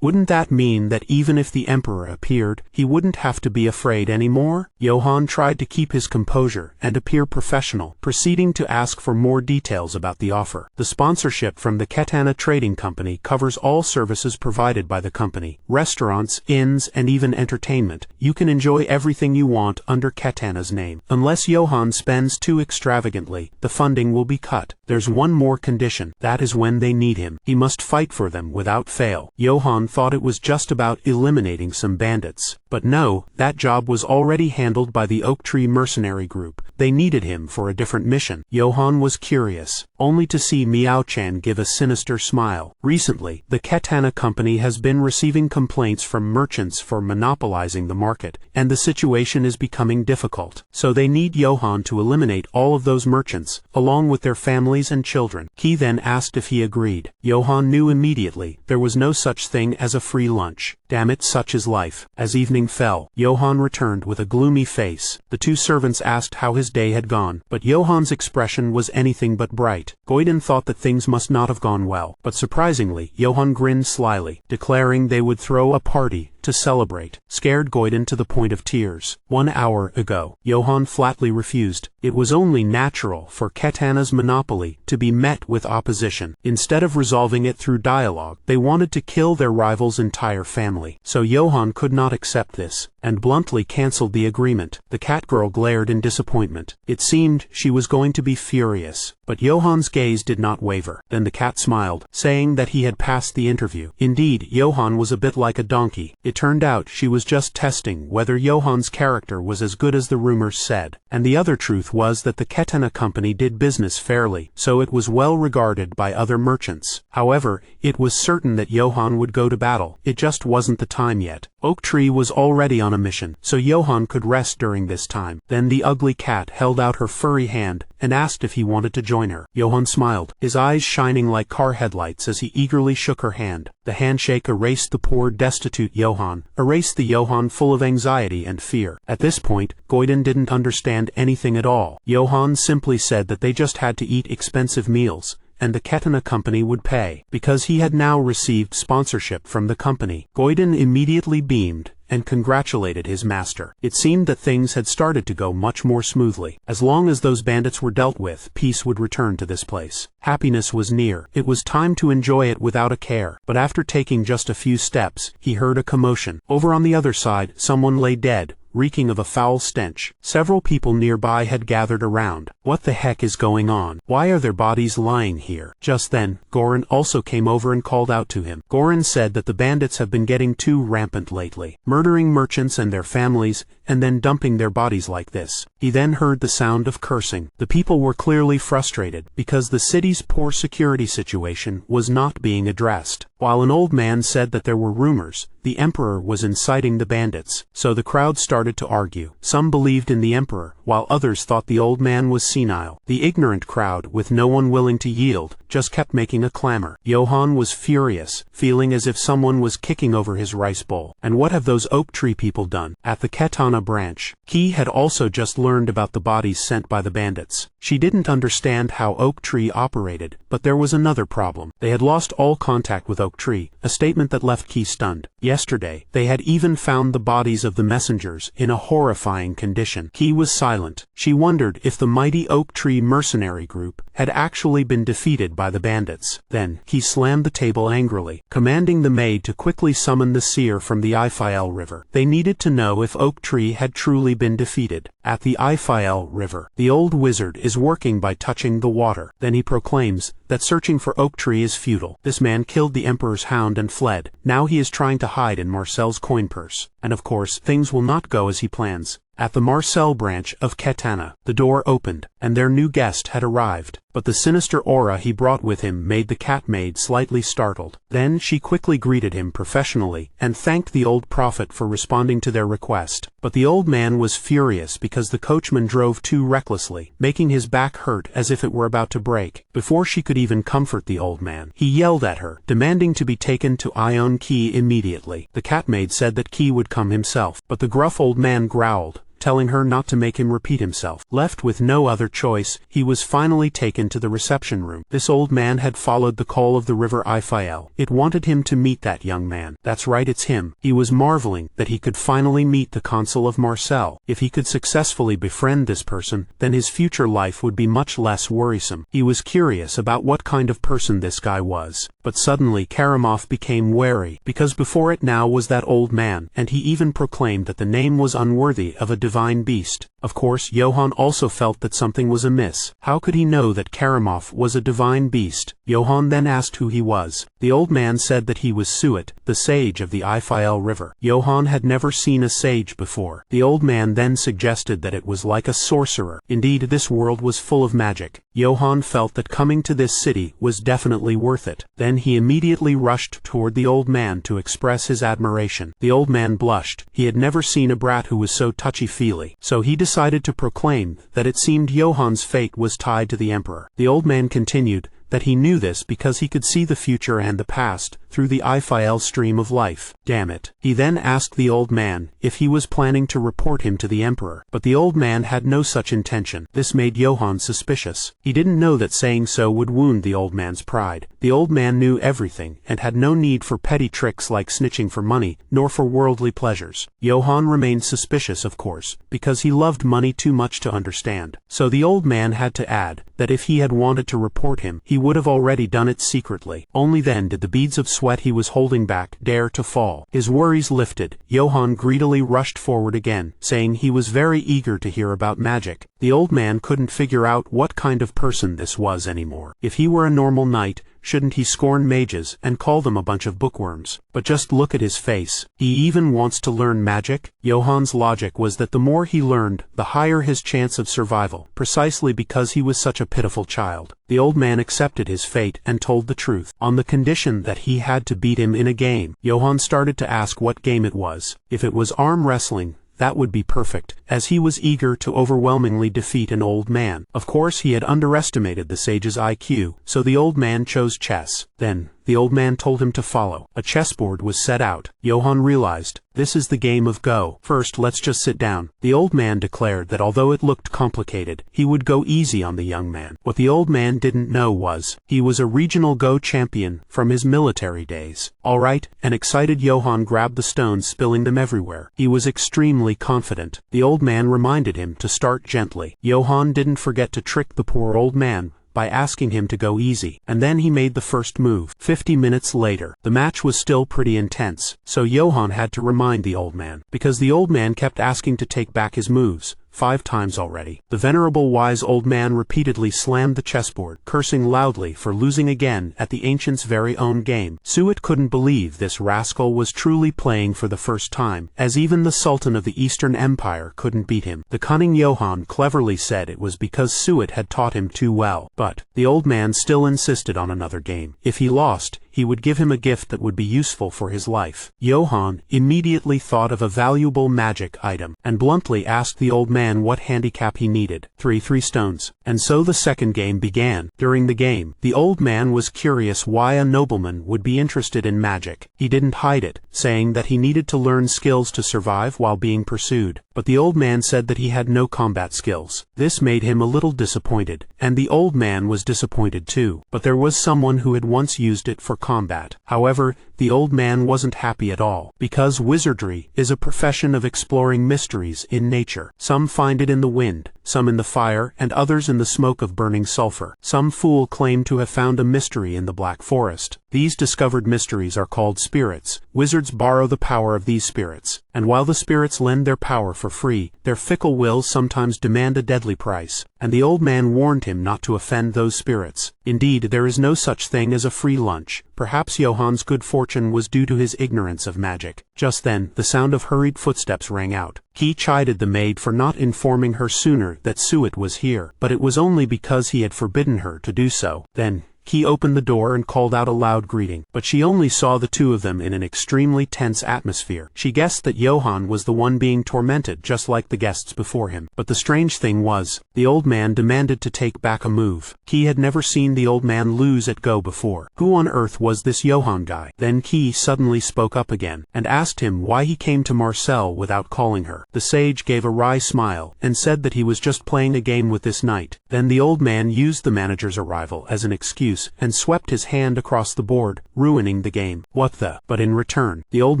wouldn't that mean that even if the emperor appeared, he wouldn't have to be afraid anymore? more?" Johann tried to keep his composure and appear professional, proceeding to ask for more details about the offer. "The sponsorship from the Katana Trading Company covers all services provided by the company, restaurants, inns, and even entertainment. You can enjoy everything you want under Katana's name. Unless Johann spends too extravagantly, the funding will be cut. There's one more condition. That is when they need him. He must fight for them without fail." Johann thought it was just about eliminating some bandits. But no, that job was already handled by the Oak Tree Mercenary Group. They needed him for a different mission. Johann was curious, only to see Miao-chan give a sinister smile. "Recently, the Katana Company has been receiving complaints from merchants for monopolizing the market, and the situation is becoming difficult. So they need Johann to eliminate all of those merchants, along with their families and children." He then asked if he agreed. Johann knew immediately there was no such thing as a free lunch. Damn it, such is life. As evening fell, Johann returned with a gloomy face. The two servants asked how his day had gone, but Johann's expression was anything but bright. Goiden thought that things must not have gone well, but surprisingly, Johann grinned slyly, declaring they would throw a party to celebrate, scared Goiden to the point of tears. 1 hour ago, Johann flatly refused. It was only natural for Katana's monopoly to be met with opposition. Instead of resolving it through dialogue, they wanted to kill their rival's entire family. So Johann could not accept this, and bluntly cancelled the agreement. The cat girl glared in disappointment. It seemed she was going to be furious, but Johann's gaze did not waver. Then the cat smiled, saying that he had passed the interview. Indeed, Johann was a bit like a donkey. It turned out she was just testing whether Johann's character was as good as the rumors said. And the other truth was that the Katana Company did business fairly, so it was well regarded by other merchants. However, it was certain that Johann would go to battle. It just wasn't the time yet. Oak Tree was already on a mission, so Johann could rest during this time. Then the ugly cat held out her furry hand and asked if he wanted to join her. Johann smiled, his eyes shining like car headlights as he eagerly shook her hand. The handshake erased the poor, destitute Johann, erased the Johann full of anxiety and fear. At this point, Goiden didn't understand anything at all. Johann simply said that they just had to eat expensive meals, and the Katana Company would pay, because he had now received sponsorship from the company. Goiden immediately beamed and congratulated his master. It seemed that things had started to go much more smoothly. As long as those bandits were dealt with, peace would return to this place. Happiness was near. It was time to enjoy it without a care. But after taking just a few steps, he heard a commotion. Over on the other side, someone lay dead, reeking of a foul stench. Several people nearby had gathered around. What the heck is going on? Why are their bodies lying here? Just then, Gorin also came over and called out to him. Gorin said that the bandits have been getting too rampant lately, murdering merchants and their families, and then dumping their bodies like this. He then heard the sound of cursing. The people were clearly frustrated, because the city's poor security situation was not being addressed. While an old man said that there were rumors the emperor was inciting the bandits, so the crowd started to argue. Some believed in the emperor, while others thought the old man was senile. The ignorant crowd, with no one willing to yield, just kept making a clamor. Johann was furious, feeling as if someone was kicking over his rice bowl. And what have those Oak Tree people done? At the Katana branch, Ki had also just learned about the bodies sent by the bandits. She didn't understand how Oak Tree operated, but there was another problem. They had lost all contact with Oak Tree, a statement that left Ki stunned. Yesterday, they had even found the bodies of the messengers in a horrifying condition. Ki was silent. She wondered if the mighty Oak Tree mercenary group had actually been defeated by the bandits. Then, Ki slammed the table angrily, commanding the maid to quickly summon the seer from the Ifael River. They needed to know if Oak Tree had truly been defeated. At the Ifael River, the old wizard is working by touching the water. Then he proclaims that searching for Oak Tree is futile. This man killed the emperor's hound and fled. Now he is trying to hide in Marcel's coin purse. And of course, things will not go as he plans. At the Marcel branch of Katana, the door opened, and their new guest had arrived. But the sinister aura he brought with him made the cat maid slightly startled. Then she quickly greeted him professionally, and thanked the old prophet for responding to their request. But the old man was furious because the coachman drove too recklessly, making his back hurt as if it were about to break. Before she could even comfort the old man, he yelled at her, demanding to be taken to Ion Ki immediately. The cat maid said that Ki would come himself, but the gruff old man growled, telling her not to make him repeat himself. Left with no other choice, he was finally taken to the reception room. This old man had followed the call of the river Ifayel. It wanted him to meet that young man. That's right, it's him. He was marveling that he could finally meet the consul of Marseille. If he could successfully befriend this person, then his future life would be much less worrisome. He was curious about what kind of person this guy was. But suddenly Karamov became wary, because before it now was that old man, and he even proclaimed that the name was unworthy of a divine beast. Of course, Johann also felt that something was amiss. How could he know that Karamov was a divine beast? Johann then asked who he was. The old man said that he was Suet, the sage of the Ifayel River. Johann had never seen a sage before. The old man then suggested that it was like a sorcerer. Indeed, this world was full of magic. Johann felt that coming to this city was definitely worth it. Then he immediately rushed toward the old man to express his admiration. The old man blushed. He had never seen a brat who was so touchy-feely. So he decided to proclaim that it seemed Johann's fate was tied to the emperor. The old man continued that he knew this because he could see the future and the past through the Ifayel stream of life. Damn it. He then asked the old man if he was planning to report him to the emperor, but the old man had no such intention. This made Johann suspicious. He didn't know that saying so would wound the old man's pride. The old man knew everything and had no need for petty tricks like snitching for money, nor for worldly pleasures. Johann remained suspicious, of course, because he loved money too much to understand. So the old man had to add that if he had wanted to report him, he would have already done it secretly. Only then did the beads of sweat he was holding back dare to fall. His worries lifted. Johann greedily rushed forward again, saying he was very eager to hear about magic. The old man couldn't figure out what kind of person this was anymore. If he were a normal knight, shouldn't he scorn mages and call them a bunch of bookworms? But just look at his face. He even wants to learn magic? Johann's logic was that the more he learned, the higher his chance of survival, precisely because he was such a pitiful child. The old man accepted his fate and told the truth, on the condition that he had to beat him in a game. Johann started to ask what game it was. If it was arm wrestling, that would be perfect, as he was eager to overwhelmingly defeat an old man. Of course, he had underestimated the sage's IQ, so the old man chose chess. Then, the old man told him to follow. A chessboard was set out. Johann realized, this is the game of Go. First, let's just sit down. The old man declared that although it looked complicated, he would go easy on the young man. What the old man didn't know was, he was a regional Go champion from his military days. All right, an excited Johann grabbed the stones, spilling them everywhere. He was extremely confident. The old man reminded him to start gently. Johann didn't forget to trick the poor old man by asking him to go easy, and then he made the first move. 50 minutes later, the match was still pretty intense, so Johann had to remind the old man, because the old man kept asking to take back his moves. 5 times already. The venerable wise old man repeatedly slammed the chessboard, cursing loudly for losing again at the ancient's very own game. Suet couldn't believe this rascal was truly playing for the first time, as even the Sultan of the Eastern Empire couldn't beat him. The cunning Johann cleverly said it was because Suet had taught him too well. But the old man still insisted on another game. If he lost, he would give him a gift that would be useful for his life. Johann immediately thought of a valuable magic item, and bluntly asked the old man what handicap he needed. 3 stones. And so the second game began. During the game, the old man was curious why a nobleman would be interested in magic. He didn't hide it, saying that he needed to learn skills to survive while being pursued. But the old man said that he had no combat skills. This made him a little disappointed, and the old man was disappointed too. But there was someone who had once used it for combat. However, the old man wasn't happy at all, because wizardry is a profession of exploring mysteries in nature. Some find it in the wind, some in the fire, and others in the smoke of burning sulfur. Some fool claimed to have found a mystery in the Black Forest. These discovered mysteries are called spirits. Wizards borrow the power of these spirits, and while the spirits lend their power for free, their fickle wills sometimes demand a deadly price, and the old man warned him not to offend those spirits. Indeed, there is no such thing as a free lunch. Perhaps Johann's good fortune was due to his ignorance of magic. Just then, the sound of hurried footsteps rang out. He chided the maid for not informing her sooner that Suet was here, but it was only because he had forbidden her to do so. Then, Key opened the door and called out a loud greeting, but she only saw the two of them in an extremely tense atmosphere. She guessed that Johann was the one being tormented just like the guests before him. But the strange thing was, the old man demanded to take back a move. Key had never seen the old man lose at Go before. Who on earth was this Johann guy? Then Key suddenly spoke up again, and asked him why he came to Marcel without calling her. The sage gave a wry smile, and said that he was just playing a game with this knight. Then the old man used the manager's arrival as an excuse, and swept his hand across the board, ruining the game. What the? But in return, the old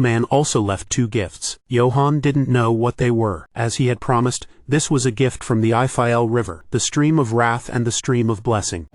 man also left two gifts. Johann didn't know what they were. As he had promised, this was a gift from the Iphael River, the stream of wrath and the stream of blessing.